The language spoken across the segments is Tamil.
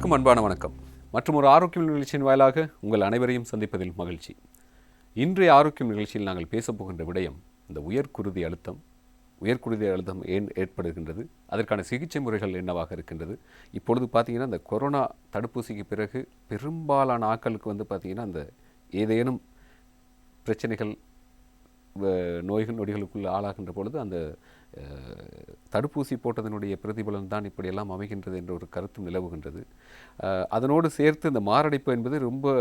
அனைவருக்கும் அன்பான வணக்கம். மற்றும் ஒரு ஆரோக்கியம் நிகழ்ச்சியின் வாயிலாக உங்கள் அனைவரையும் சந்திப்பதில் மகிழ்ச்சி. இன்றைய ஆரோக்கியம் நிகழ்ச்சியில் நாங்கள் பேசப்போகின்ற விடயம் இந்த உயர்குருதி அழுத்தம். உயர்குருதி அழுத்தம் ஏன் ஏற்படுகின்றது, அதற்கான சிகிச்சை முறைகள் என்னவாக இருக்கின்றது. இப்பொழுது பார்த்திங்கன்னா இந்த கொரோனா தடுப்பூசிக்கு பிறகு பெரும்பாலான ஆட்களுக்கு பார்த்திங்கன்னா அந்த ஏதேனும் பிரச்சனைகள் நொடிகளுக்குள் ஆளாகின்ற பொழுது அந்த தடுப்பூசி போட்டதனுடைய பிரதிபலன் தான் இப்படியெல்லாம் அமைகின்றது என்ற ஒரு கருத்தும் நிலவுகின்றது. அதனோடு சேர்த்து இந்த மாரடைப்பு என்பது ரொம்ப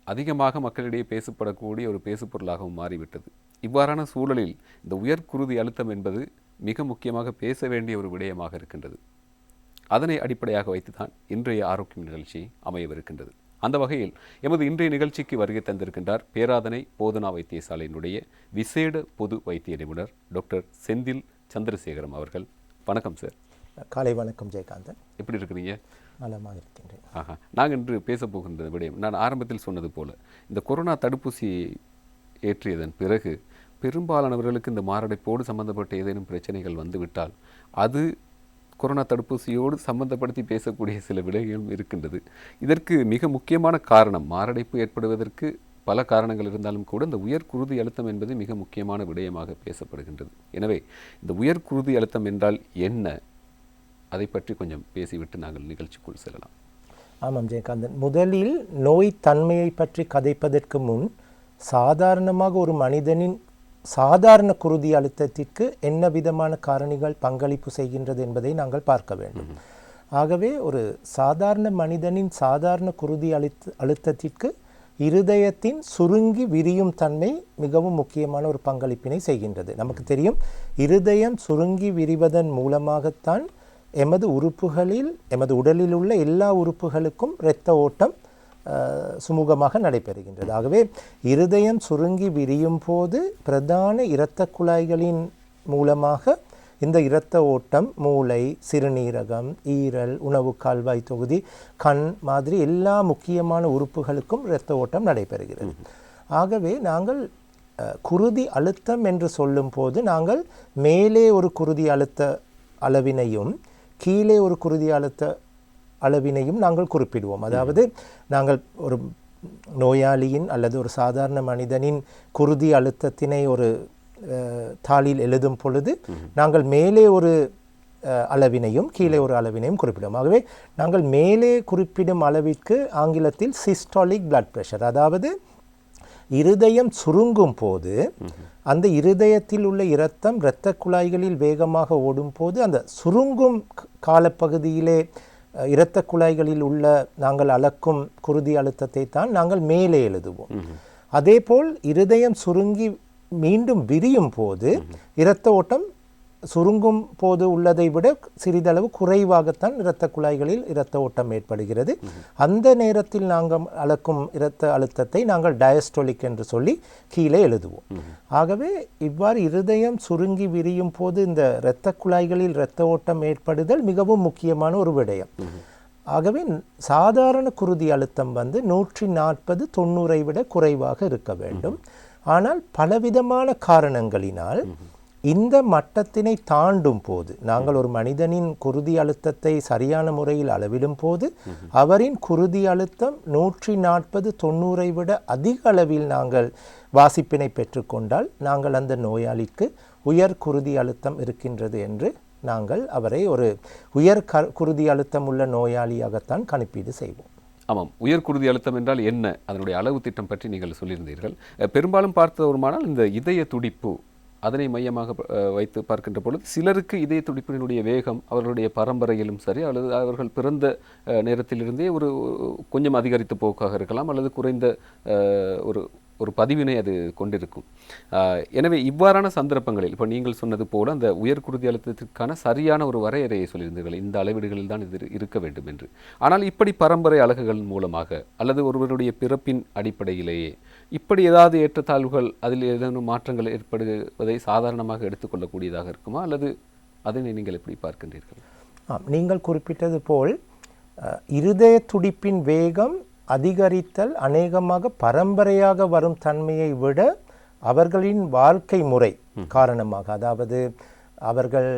அதிகமாக மக்களிடையே பேசப்படக்கூடிய ஒரு பேசுபொருளாகவும் மாறிவிட்டது. இவ்வாறான சூழலில் இந்த உயர்குருதி அழுத்தம் என்பது மிக முக்கியமாக பேச வேண்டிய ஒரு விடயமாக இருக்கின்றது. அதனை அடிப்படையாக வைத்துதான் இன்றைய ஆரோக்கியம் நிகழ்ச்சி அமையவிருக்கின்றது. அந்த வகையில் எமது இன்றைய நிகழ்ச்சிக்கு வருகை தந்திருக்கின்றார் பேராதனை போதனா வைத்தியசாலையினுடைய விசேட பொது வைத்திய நிபுணர் டாக்டர் செந்தில் சந்திரசேகரம் அவர்கள். வணக்கம் சார். காலை வணக்கம் ஜெயகாந்தன். எப்படி இருக்கிறீங்க? நலமாக இருக்கின்றேன். நாங்கள் இன்று பேசப்போகின்ற விடயம், நான் ஆரம்பத்தில் சொன்னது போல இந்த கொரோனா தடுப்பூசி ஏற்றியதன் பிறகு பெரும்பாலானவர்களுக்கு இந்த மாரடைப்போடு சம்பந்தப்பட்ட ஏதேனும் பிரச்சனைகள் வந்துவிட்டால் அது கொரோனா தடுப்பூசியோடு சம்பந்தப்படுத்தி பேசக்கூடிய சில விடயங்களும் இருக்கின்றது. இதற்கு மிக முக்கியமான காரணம், மாரடைப்பு ஏற்படுவதற்கு பல காரணங்கள் இருந்தாலும் கூட இந்த உயர்குருதி அழுத்தம் என்பது மிக முக்கியமான விடயமாக பேசப்படுகின்றது. எனவே இந்த உயர்குருதி அழுத்தம் என்றால் என்ன, அதை பற்றி கொஞ்சம் பேசிவிட்டு நாங்கள் நிகழ்ச்சிக்குள் செல்லலாம். ஆமாம் ஜெயகாந்தன், முதலில் நோய் தன்மையை பற்றி கதைப்பதற்கு முன் சாதாரணமாக ஒரு மனிதனின் சாதாரண குருதி அழுத்தத்திற்கு என்ன விதமான காரணிகள் பங்களிப்பு செய்கின்றது என்பதை நாங்கள் பார்க்க வேண்டும். ஆகவே ஒரு சாதாரண மனிதனின் சாதாரண குருதி அழுத்தத்திற்கு இருதயத்தின் சுருங்கி விரியும் தன்மை மிகவும் முக்கியமான ஒரு பங்களிப்பினை செய்கின்றது. நமக்கு தெரியும், இருதயம் சுருங்கி விரிவதன் மூலமாகத்தான் எமது உறுப்புகளில், எமது உடலில் உள்ள எல்லா உறுப்புகளுக்கும் இரத்த ஓட்டம் சுமூகமாக நடைபெறுகின்றது. ஆகவே இருதயம் சுருங்கி விரியும் போது பிரதான இரத்த குழாய்களின் மூலமாக இந்த இரத்த ஓட்டம் மூளை, சிறுநீரகம், ஈரல், உணவு கால்வாய் தொகுதி, கண் மாதிரி எல்லா முக்கியமான உறுப்புகளுக்கும் இரத்த ஓட்டம் நடைபெறுகிறது. ஆகவே நாங்கள் குருதி அழுத்தம் என்று சொல்லும் போது நாங்கள் மேலே ஒரு குருதி அழுத்த அளவினையும் கீழே ஒரு குருதி அழுத்த அளவினையும் நாங்கள் குறிப்பிடுவோம். அதாவது நாங்கள் ஒரு நோயாளியின் அல்லது ஒரு சாதாரண மனிதனின் குருதி அழுத்தத்தினை ஒரு தாளில் எழுதும் பொழுது நாங்கள் மேலே ஒரு அளவினையும் கீழே ஒரு அளவினையும் குறிப்பிடுவோம். ஆகவே நாங்கள் மேலே குறிப்பிடும் அளவிற்கு ஆங்கிலத்தில் சிஸ்டாலிக் பிளட் பிரஷர், அதாவது இருதயம் சுருங்கும் போது அந்த இருதயத்தில் உள்ள இரத்த குழாய்களில் வேகமாக ஓடும் போது அந்த சுருங்கும் காலப்பகுதியிலே இரத்த குழாய்களில் உள்ள நாங்கள் அளக்கும் குருதி அழுத்தத்தை தான் நாங்கள் மேலே எழுதுவோம். அதேபோல் இருதயம் சுருங்கி மீண்டும் விரியும் போது இரத்த ஓட்டம் சுருங்கும் போது உள்ளதை விட சிறிதளவு குறைவாகத்தான் இரத்த குழாய்களில் இரத்த ஓட்டம் ஏற்படுகிறது. அந்த நேரத்தில் நாங்கள் அளக்கும் இரத்த அழுத்தத்தை நாங்கள் டயஸ்டோலிக் என்று சொல்லி கீழே எழுதுவோம். ஆகவே இவ்வாறு இருதயம் சுருங்கி விரியும் போது இந்த இரத்த குழாய்களில் இரத்த ஓட்டம் ஏற்படுதல் மிகவும் முக்கியமான ஒரு விடயம். ஆகவே சாதாரண குருதி அழுத்தம் 140/90 விட குறைவாக இருக்க வேண்டும். ஆனால் பலவிதமான காரணங்களினால் இந்த மட்டத்தினை தாண்டும் போது, நாங்கள் ஒரு மனிதனின் குருதி அழுத்தத்தை சரியான முறையில் அளவிடும் போது அவரின் குருதி அழுத்தம் 140/90 விட அதிக அளவில் நாங்கள் வாசிப்பினை பெற்றுக்கொண்டால் நாங்கள் அந்த நோயாளிக்கு உயர் குருதி அழுத்தம் இருக்கின்றது என்று நாங்கள் அவரை ஒரு உயர் குருதி அழுத்தம் உள்ள நோயாளியாகத்தான் கணிப்பீடு செய்வோம். ஆமாம், உயர்குருதி அழுத்தம் என்றால் என்ன, அதனுடைய அளவு திட்டம் பற்றி நீங்கள் சொல்லியிருந்தீர்கள். பெரும்பாலும் பார்த்தவருமானால் இந்த இதய துடிப்பு, அதனை மையமாக வைத்து பார்க்கின்ற பொழுது சிலருக்கு இதய துடிப்பினுடைய வேகம் அவர்களுடைய பரம்பரையிலும் சரி அல்லது அவர்கள் பிறந்த நேரத்திலிருந்தே ஒரு கொஞ்சம் அதிகரித்த போக்காக இருக்கலாம் அல்லது குறைந்த ஒரு பதிவினை அது கொண்டிருக்கும். எனவே இவ்வாறான சந்தர்ப்பங்களில் இப்போ நீங்கள் சொன்னது போல அந்த உயர்குருதி அழுத்தத்திற்கான சரியான ஒரு வரையறையை சொல்லியிருந்தீர்கள், இந்த அளவீடுகளில் தான் இது இருக்க வேண்டும் என்று. ஆனால் இப்படி பரம்பரை அலகுகள் மூலமாக அல்லது ஒருவருடைய பிறப்பின் அடிப்படையிலேயே இப்படி ஏதாவது ஏற்றத்தாழ்வுகள், அதில் ஏதேனும் மாற்றங்கள் ஏற்படுவதை சாதாரணமாக எடுத்துக்கொள்ளக்கூடியதாக இருக்குமா, அல்லது அதனை நீங்கள் எப்படி பார்க்கின்றீர்கள்? நீங்கள் குறிப்பிட்டது போல் இருதய துடிப்பின் வேகம் அதிகரித்தல் அநேகமாக பரம்பரையாக வரும் தன்மையை விட அவர்களின் வாழ்க்கை முறை காரணமாக, அதாவது அவர்கள்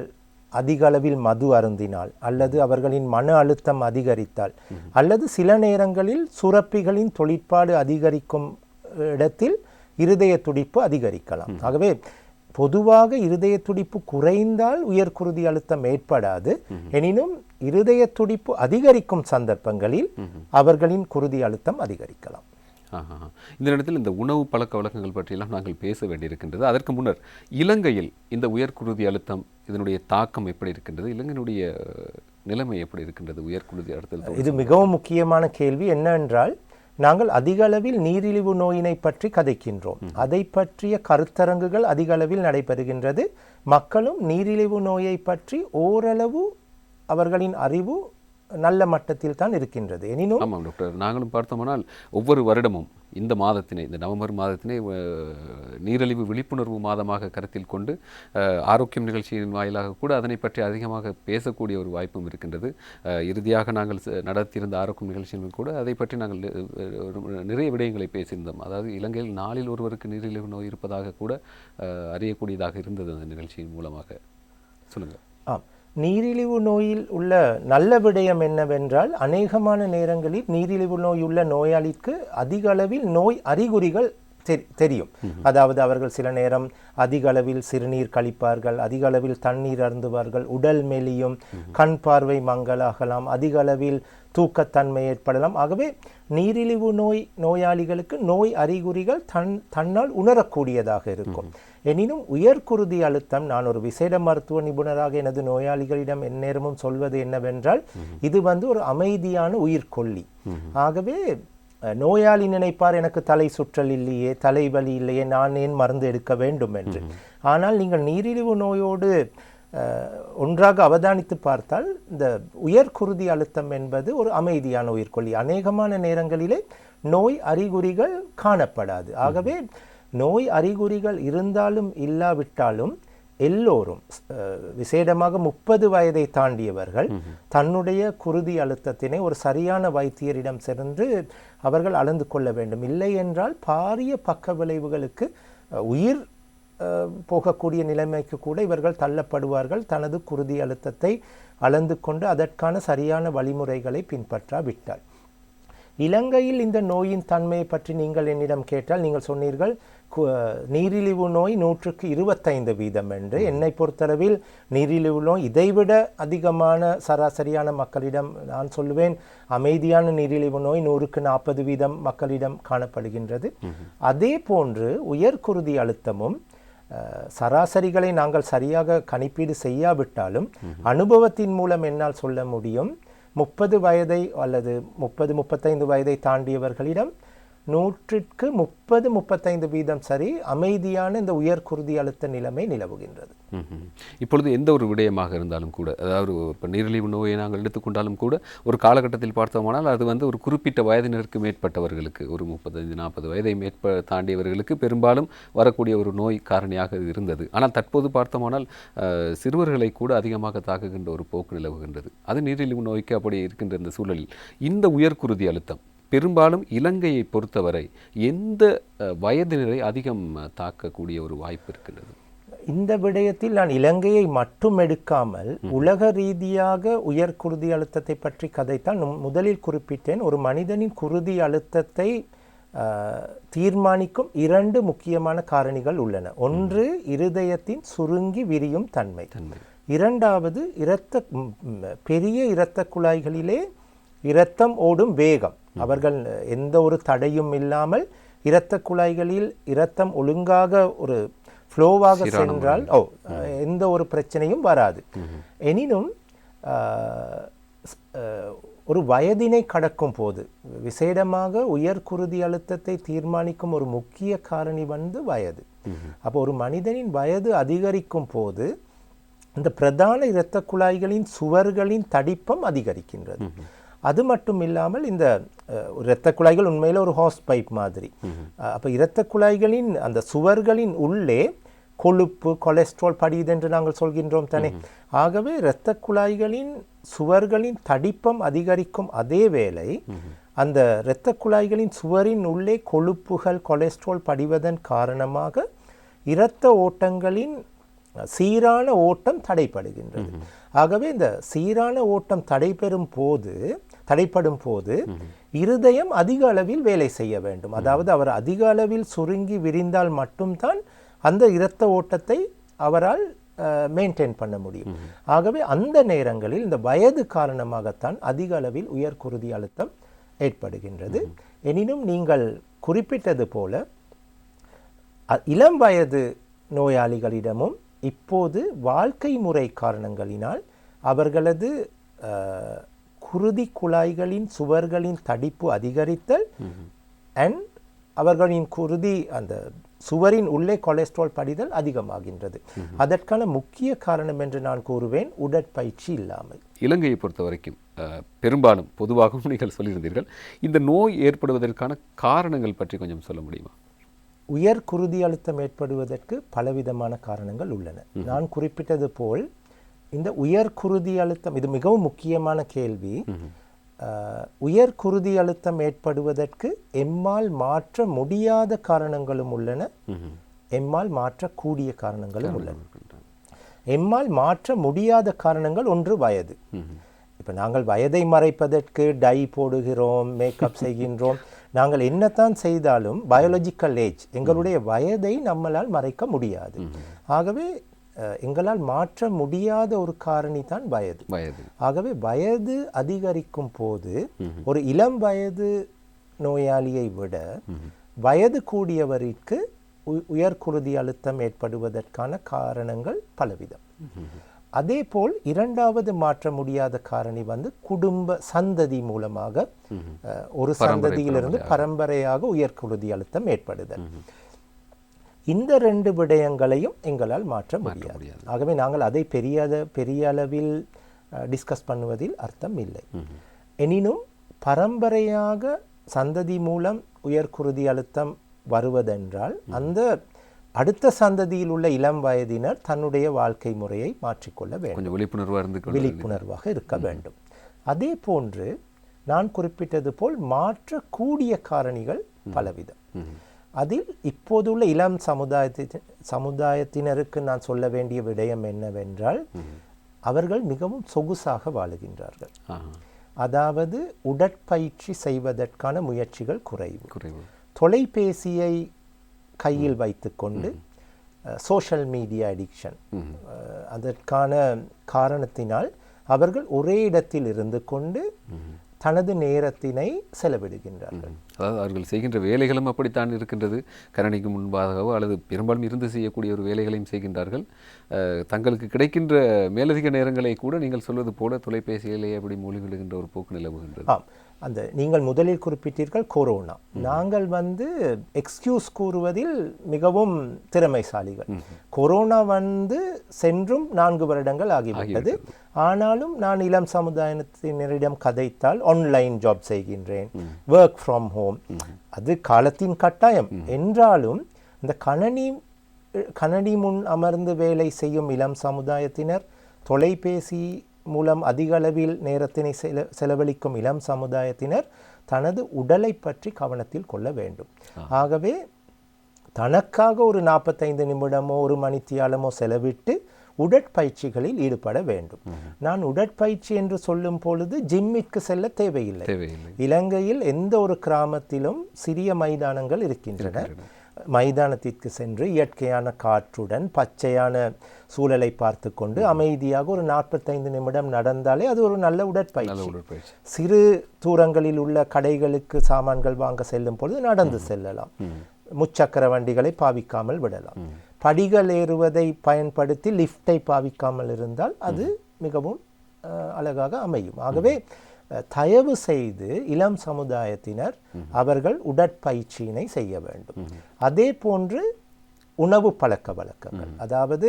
அதிக அளவில் மது அருந்தினால் அல்லது அவர்களின் மன அழுத்தம் அதிகரித்தால் அல்லது சில நேரங்களில் சுரப்பிகளின் தொழிற்பாடு அதிகரிக்கும் இடத்தில் இருதய துடிப்பு அதிகரிக்கலாம். ஆகவே பொதுவாக இருதய துடிப்பு குறைந்தால் உயர்குருதி அழுத்தம் ஏற்படாது. எனினும் இருதய துடிப்பு அதிகரிக்கும் சந்தர்ப்பங்களில் அவர்களின் குருதி அழுத்தம் அதிகரிக்கலாம். இந்த இடத்தில் இந்த உணவு பழக்க வழக்கங்கள் பற்றியெல்லாம் நாங்கள் பேச வேண்டியிருக்கின்றது. அதற்கு முன்னர் இலங்கையில் இந்த உயர்குருதி அழுத்தம் இதனுடைய தாக்கம் எப்படி இருக்கின்றது, இலங்கையினுடைய நிலைமை எப்படி இருக்கின்றது உயர்குருதி அழுத்தம்? இது மிகவும் முக்கியமான கேள்வி. என்னவென்றால், நாங்கள் அதிக அளவில் நீரிழிவு நோயினை பற்றி கதைக்கின்றோம். அதை பற்றிய கருத்தரங்குகள் அதிக அளவில் நடைபெறுகின்றது. மக்களும் நீரிழிவு நோயை பற்றி ஓரளவு அவர்களின் அறிவு நல்ல மட்டத்தில் தான் இருக்கின்றது. எனினும் ஆமாம் டாக்டர், நாங்களும் பார்த்தோம்னால் ஒவ்வொரு வருடமும் இந்த மாதத்தினை, இந்த நவம்பர் மாதத்தினை நீரிழிவு விழிப்புணர்வு மாதமாக கருத்தில் கொண்டு ஆரோக்கியம் நிகழ்ச்சியின் வாயிலாக கூட அதனை பற்றி அதிகமாக பேசக்கூடிய ஒரு வாய்ப்பும் இருக்கின்றது. இறுதியாக நாங்கள் நடத்தியிருந்த ஆரோக்கியம் நிகழ்ச்சியில் கூட அதை பற்றி நாங்கள் நிறைய விடயங்களை பேசியிருந்தோம். அதாவது இலங்கையில் நாளில் ஒருவருக்கு நீரிழிவு நோய் இருப்பதாக கூட அறியக்கூடியதாக இருந்தது அந்த நிகழ்ச்சியின் மூலமாக. சொல்லுங்கள். நீரிழிவு நோயில் உள்ள நல்ல விடயம் என்னவென்றால், அநேகமான நேரங்களில் நீரிழிவு நோய் உள்ள நோயாளிக்கு அதிக அளவில் நோய் அறிகுறிகள் தெரியும். அதாவது அவர்கள் சில நேரம் அதிக அளவில் சிறுநீர் கழிப்பார்கள், அதிக அளவில் தண்ணீர் அருந்துவார்கள், உடல் மெலியும், கண் பார்வை மங்கலாகலாம், அதிக அளவில் தூக்கத்தன்மை ஏற்படலாம். ஆகவே நீரிழிவு நோயாளிகளுக்கு நோய் அறிகுறிகள் தன்னால் உணரக்கூடியதாக இருக்கும். எனினும் உயர்குருதி அழுத்தம், நான் ஒரு விசேட மருத்துவ நிபுணராக எனது நோயாளிகளிடம் எந்நேரமும் சொல்வது என்னவென்றால், இது ஒரு அமைதியான உயிர்கொல்லி. ஆகவே நோயாளி நினைப்பார், எனக்கு தலை சுற்றல் இல்லையே, தலைவலி இல்லையே, நான் ஏன் மருந்து எடுக்க வேண்டும் என்று. ஆனால் நீங்கள் நீரிழிவு நோயோடு ஒன்றாக அவதானித்து பார்த்தால், இந்த உயர்குருதி அழுத்தம் என்பது ஒரு அமைதியான உயிர்கொல்லி. அநேகமான நேரங்களிலே நோய் அறிகுறிகள் காணப்படாது. ஆகவே நோய் அறிகுறிகள் இருந்தாலும் இல்லாவிட்டாலும் எல்லோரும், விசேடமாக 30 வயதை தாண்டியவர்கள், தன்னுடைய குருதி அழுத்தத்தினை ஒரு சரியான வைத்தியரிடம் சென்று அவர்கள் அளந்து கொள்ள வேண்டும். இல்லை என்றால் பாரிய பக்க விளைவுகளுக்கு, உயிர் போகக்கூடிய நிலைமைக்கு கூட இவர்கள் தள்ளப்படுவார்கள், தனது குருதி அழுத்தத்தை அளந்து கொண்டு அதற்கான சரியான வழிமுறைகளை பின்பற்றாவிட்டால். இலங்கையில் இந்த நோயின் தன்மையை பற்றி நீங்கள் என்னிடம் கேட்டால், நீங்கள் சொன்னீர்கள் நீரிழிவு நோய் 100க்கு 25% என்று. என்னை பொறுத்தளவில் நீரிழிவு நோய் இதைவிட அதிகமான சராசரியான மக்களிடம், நான் சொல்லுவேன் அமைதியான நீரிழிவு நோய் 100க்கு 40% மக்களிடம் காணப்படுகின்றது. அதே போன்று உயர்குருதி அழுத்தமும் சராசரிகளை நாங்கள் சரியாக கணிப்பீடு செய்யாவிட்டாலும் அனுபவத்தின் மூலம் என்னால் சொல்ல முடியும், 30 வயதை அல்லது 30-35 வயதை தாண்டியவர்களிடம் 100க்கு 30-35% சரி அமைதியான இந்த உயர்குருதி அழுத்த நிலைமை நிலவுகின்றது. இப்பொழுது எந்த ஒரு விடயமாக இருந்தாலும் கூட, அதாவது இப்போ நீரிழிவு நோயை நாங்கள் எடுத்துக்கொண்டாலும் கூட ஒரு காலகட்டத்தில் பார்த்தோமானால் அது ஒரு குறிப்பிட்ட வயதினருக்கு மேற்பட்டவர்களுக்கு, ஒரு 35-40 வயதை தாண்டியவர்களுக்கு பெரும்பாலும் வரக்கூடிய ஒரு நோய் காரணியாக இருந்தது. ஆனால் தற்போது பார்த்தோமானால் சிறுவர்களை கூட அதிகமாக தாக்குகின்ற ஒரு போக்கு நிலவுகின்றது. அது நீரிழிவு நோய்க்கு அப்படி இருக்கின்ற இந்த சூழலில் இந்த உயர்குருதி அழுத்தம் பெரும்பாலும் இலங்கையை பொறுத்தவரை எந்த வயதினரை அதிகம் தாக்கக்கூடிய ஒரு வாய்ப்பு இருக்கின்றது? இந்த விடயத்தில் நான் இலங்கையை மட்டும் எடுக்காமல் உலக ரீதியாக உயர்குருதி அழுத்தத்தை பற்றி கதைத்தால் முதலில் குறிப்பிட்டேன், ஒரு மனிதனின் குருதி அழுத்தத்தை தீர்மானிக்கும் 2 முக்கியமான காரணிகள் உள்ளன. ஒன்று இருதயத்தின் சுருங்கி விரியும் தன்மை, இரண்டாவது பெரிய இரத்த குழாய்களிலே இரத்தம் ஓடும் வேகம். அவர்கள் எந்த ஒரு தடையும் இல்லாமல் இரத்த குழாய்களில் இரத்தம் ஒழுங்காக ஒரு ஃப்ளோவாக சென்றால் எந்த ஒரு பிரச்சனையும் வராது. எனினும் ஒரு வயதினை கடக்கும் போது, விசேடமாக உயர்குருதி அழுத்தத்தை தீர்மானிக்கும் ஒரு முக்கிய காரணி வயது. அப்போ ஒரு மனிதனின் வயது அதிகரிக்கும் போது இந்த பிரதான இரத்த குழாய்களின் சுவர்களின் தடிப்பம் அதிகரிக்கின்றது. அது மட்டும் இல்லாமல் இந்த இரத்த குழாய்கள் உண்மையில் ஒரு ஹாஸ் பைப் மாதிரி. அப்போ இரத்த குழாய்களின் அந்த சுவர்களின் உள்ளே கொழுப்பு, கொலஸ்ட்ரால் படியுது என்று நாங்கள் சொல்கின்றோம் தானே. ஆகவே இரத்த குழாய்களின் சுவர்களின் தடிப்பம் அதிகரிக்கும் அதே வேளை அந்த இரத்த குழாய்களின் சுவரின் உள்ளே கொழுப்புகள், கொலஸ்ட்ரால் படிவதன் காரணமாக இரத்த ஓட்டங்களின் சீரான ஓட்டம் தடைப்படுகின்றது. ஆகவே இந்த சீரான ஓட்டம் தடைப்படும் போது இருதயம் அதிக அளவில் வேலை செய்ய வேண்டும். அதாவது அவர் அதிக அளவில் சுருங்கி விரிந்தால் மட்டும்தான் அந்த இரத்த ஓட்டத்தை அவரால் மெயின்டைன் பண்ண முடியும். ஆகவே அந்த நேரங்களில் இந்த வயது காரணமாகத்தான் அதிக அளவில் உயர் குருதி அழுத்தம் ஏற்படுகின்றது. எனினும் நீங்கள் குறிப்பிட்டது போல இளம் வயது நோயாளிகளிடமும் இப்போது வாழ்க்கை முறை காரணங்களினால் அவர்களது குருதி குழாய்களின் சுவர்களின் தடிப்பு அதிகரித்தல் அண்ட் அவர்களின் குருதி அந்த சுவரின் உள்ளே கொலஸ்ட்ரால் படிதல் அதிகமாகின்றது. அதற்கான முக்கிய காரணம் என்று நான் கூறுவேன் உடற்பயிற்சி இல்லாமல். இலங்கையை பொறுத்த வரைக்கும் பெரும்பாலும் பொதுவாகவும் நீங்கள் சொல்லியிருந்தீர்கள், இந்த நோய் ஏற்படுவதற்கான காரணங்கள் பற்றி கொஞ்சம் சொல்ல முடியுமா? உயர் குருதி அழுத்தம் ஏற்படுவதற்கு பலவிதமான காரணங்கள் உள்ளன. நான் குறிப்பிட்டது போல் இந்த உயர் குருதி அழுத்தம், இது மிகவும் முக்கியமான கேள்வி. உயர் குருதி அழுத்தம் ஏற்படுவதற்கு எம்மால் மாற்ற முடியாத காரணங்களும் உள்ளன, எம்மால் மாற்றக்கூடிய காரணங்களும் உள்ளன. எம்மால் மாற்ற முடியாத காரணங்கள் ஒன்று வயது. இப்போ நாங்கள் வயதை மறைப்பதற்கு டை போடுகிறோம், மேக்கப் செய்கின்றோம், நாங்கள் என்னத்தான் செய்தாலும் பயாலஜிக்கல் ஏஜ், எங்களுடைய வயதை நம்மளால் மறைக்க முடியாது. ஆகவே எங்களால் மாற்ற முடியாத ஒரு காரணி தான் வயது. ஆகவே வயது அதிகரிக்கும் போது ஒரு இளம் வயது நோயாளியை விட வயது கூடியவருக்கு உயர் குருதி அழுத்தம் ஏற்படுவதற்கான காரணங்கள் பலவிதம். அதே போல் இரண்டாவது மாற்ற முடியாத காரணி குடும்ப சந்ததி மூலமாக ஒரு சந்ததியிலிருந்து பரம்பரையாக உயர் குருதி அழுத்தம் ஏற்படுதல். இந்த ரெண்டு விடயங்களையும் எங்களால் மாற்ற முடியாது. ஆகவே நாங்கள் அதை பெரிய அளவில் டிஸ்கஸ் பண்ணுவதில் அர்த்தம் இல்லை. எனினும் பரம்பரையாக சந்ததி மூலம் உயர் குருதி அழுத்தம் வருவதென்றால் அந்த அடுத்த சந்ததியில் உள்ள இளம் வயதினர் தன்னுடைய வாழ்க்கை முறையை மாற்றிக்கொள்ள வேண்டும், விழிப்புணர்வாக இருக்க வேண்டும். அதே போன்று நான் குறிப்பிட்டது போல் மாற்றக்கூடிய காரணிகள் பலவிதம். அதில் இப்போதுள்ள இளம் சமுதாயத்தினருக்கு நான் சொல்ல வேண்டிய விடயம் என்னவென்றால், அவர்கள் மிகவும் சொகுசாக வாழுகின்றார்கள். அதாவது உடற்பயிற்சி செய்வதற்கான முயற்சிகள் குறைவு. தொலைபேசியை கையில் வைத்துக்கொண்டு சோஷியல் மீடியா அடிக்ஷன், அதற்கான காரணத்தினால் அவர்கள் ஒரே இடத்தில் இருந்து கொண்டு தனது நேரத்தினை செலவிடுகின்றார்கள். அதாவது அவர்கள் செய்கின்ற வேலைகளும் அப்படித்தான் இருக்கின்றது. கணினிக்கு முன்பாகவோ அல்லது பெரும்பாலும் இருந்து செய்யக்கூடிய ஒரு வேலைகளையும் செய்கின்றார்கள். தங்களுக்கு கிடைக்கின்ற மேலதிக நேரங்களை கூட நீங்கள் சொல்வது போல தொலைபேசியிலேயே அப்படி மூழ்கிவிடுகின்ற ஒரு போக்கு நிலவுகின்றது. அந்த நீங்கள் முதலில் குறிப்பிட்டீர்கள் கொரோனா. நாங்கள் எக்ஸ்கியூஸ் கூறுவதில் மிகவும் திறமைசாலிகள். கொரோனா சென்றும் 4 வருடங்கள் ஆகிவிட்டது. ஆனாலும் நான் இளம் சமுதாயத்தினரிடம் கதைத்தால் ஆன்லைன் ஜாப் செய்கின்றேன், ஒர்க் ஃப்ரம் ஹோம், அது காலத்தின் கட்டாயம் என்றாலும் இந்த கணனி முன் அமர்ந்து வேலை செய்யும் இளம் சமுதாயத்தினர், தொலைபேசி மூலம் அதிக அளவில் நேரத்தினை செலவழிக்கும் இளம் சமுதாயத்தினர் தனது உடலை பற்றி கவனத்தில் கொள்ள வேண்டும். ஆகவே தனக்காக ஒரு 45 நிமிடமோ 1 மணித்தியாலமோ செலவிட்டு உடற்பயிற்சிகளில் ஈடுபட வேண்டும். நான் உடற்பயிற்சி என்று சொல்லும் பொழுது ஜிம்மிற்கு செல்ல தேவையில்லை. இலங்கையில் எந்த ஒரு கிராமத்திலும் சிறிய மைதானங்கள் இருக்கின்றன. மைதானத்திற்கு சென்று இயற்கையான காற்றுடன் பச்சையான சூழலை பார்த்து கொண்டு அமைதியாக ஒரு 45 நிமிடம் நடந்தாலே அது ஒரு நல்ல உடற்பயிற்சி. சிறு தூரங்களில் உள்ள கடைகளுக்கு சாமான்கள் வாங்க செல்லும் பொழுது நடந்து செல்லலாம். முச்சக்கர வண்டிகளை பாவிக்காமல் விடலாம். படிகள் ஏறுவதை பயன்படுத்தி லிஃப்டை பாவிக்காமல் இருந்தால் அது மிகவும் அழகாக அமையும். ஆகவே தயவு செய்து இளம் சமுதாயத்தினர் அவர்கள் உடற்பயிற்சியினை செய்ய வேண்டும். அதே போன்று உணவு பழக்க வழக்கங்கள், அதாவது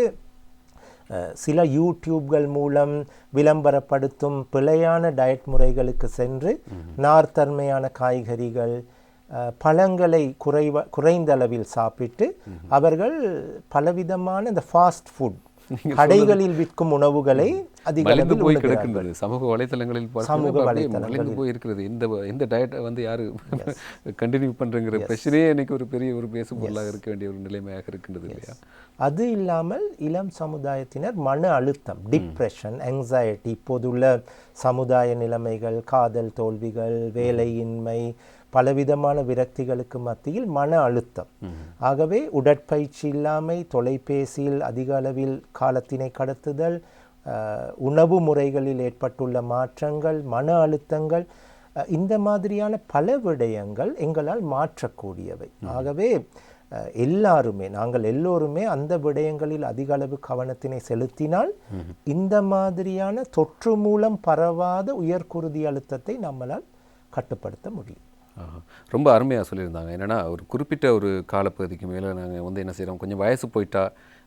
சில யூடியூப்கள் மூலம் விளம்பரப்படுத்தும் பிழையான டயட் முறைகளுக்கு சென்று நார்த்தன்மையான காய்கறிகள் பழங்களை குறைந்த அளவில் சாப்பிட்டு அவர்கள் பலவிதமான இந்த ஃபாஸ்ட் ஃபுட் கடைகளில் விற்கும் உணவுகளை அதிக மலிந்து அளவில் போய் உண்ணுகிறார்கள். கிடக்கின்றது. சமூக வலைத்தளங்களில் சமூக பார்க்கும்போது அப்படியே வலைத்தளங்களில். மலிந்து போய் இருக்கிறது. இந்த டயட்டை வந்து யாரு கண்டினியூ பண்றங்கிற பிரச்சனையே இன்னைக்கு ஒரு பெரிய ஒரு பேசு பொருளாக இருக்க வேண்டிய ஒரு நிலைமையாக இருக்கின்றது இல்லையா? அது இல்லாமல் இளம் சமுதாயத்தினர் மன அழுத்தம், டிப்ரெஷன், ஆங்ஸைட்டி, இப்போதுள்ள சமுதாய நிலைமைகள், காதல் தோல்விகள், வேலையின்மை, பலவிதமான விரக்திகளுக்கு மத்தியில் மன அழுத்தம். ஆகவே உடற்பயிற்சி இல்லாமை, தொலைபேசியில் அதிக அளவில் காலத்தினை கடத்துதல், உணவு முறைகளில் ஏற்பட்டுள்ள மாற்றங்கள், மன அழுத்தங்கள், இந்த மாதிரியான பல விடயங்கள் எங்களால் மாற்றக்கூடியவை. ஆகவே எல்லாருமே, நாங்கள் எல்லோருமே அந்த விடயங்களில் அதிக அளவு கவனத்தினை செலுத்தினால் இந்த மாதிரியான தொற்று மூலம் பரவாத உயர்குருதி அழுத்தத்தை நம்மளால் கட்டுப்படுத்த முடியும். ரொம்ப அருமையாக சொல்லியிருந்தாங்க. என்னென்னா ஒரு குறிப்பிட்ட ஒரு காலப்பகுதிக்கு மேலே நாங்கள் வந்து என்ன செய்கிறோம், கொஞ்சம் வயசு போயிட்டா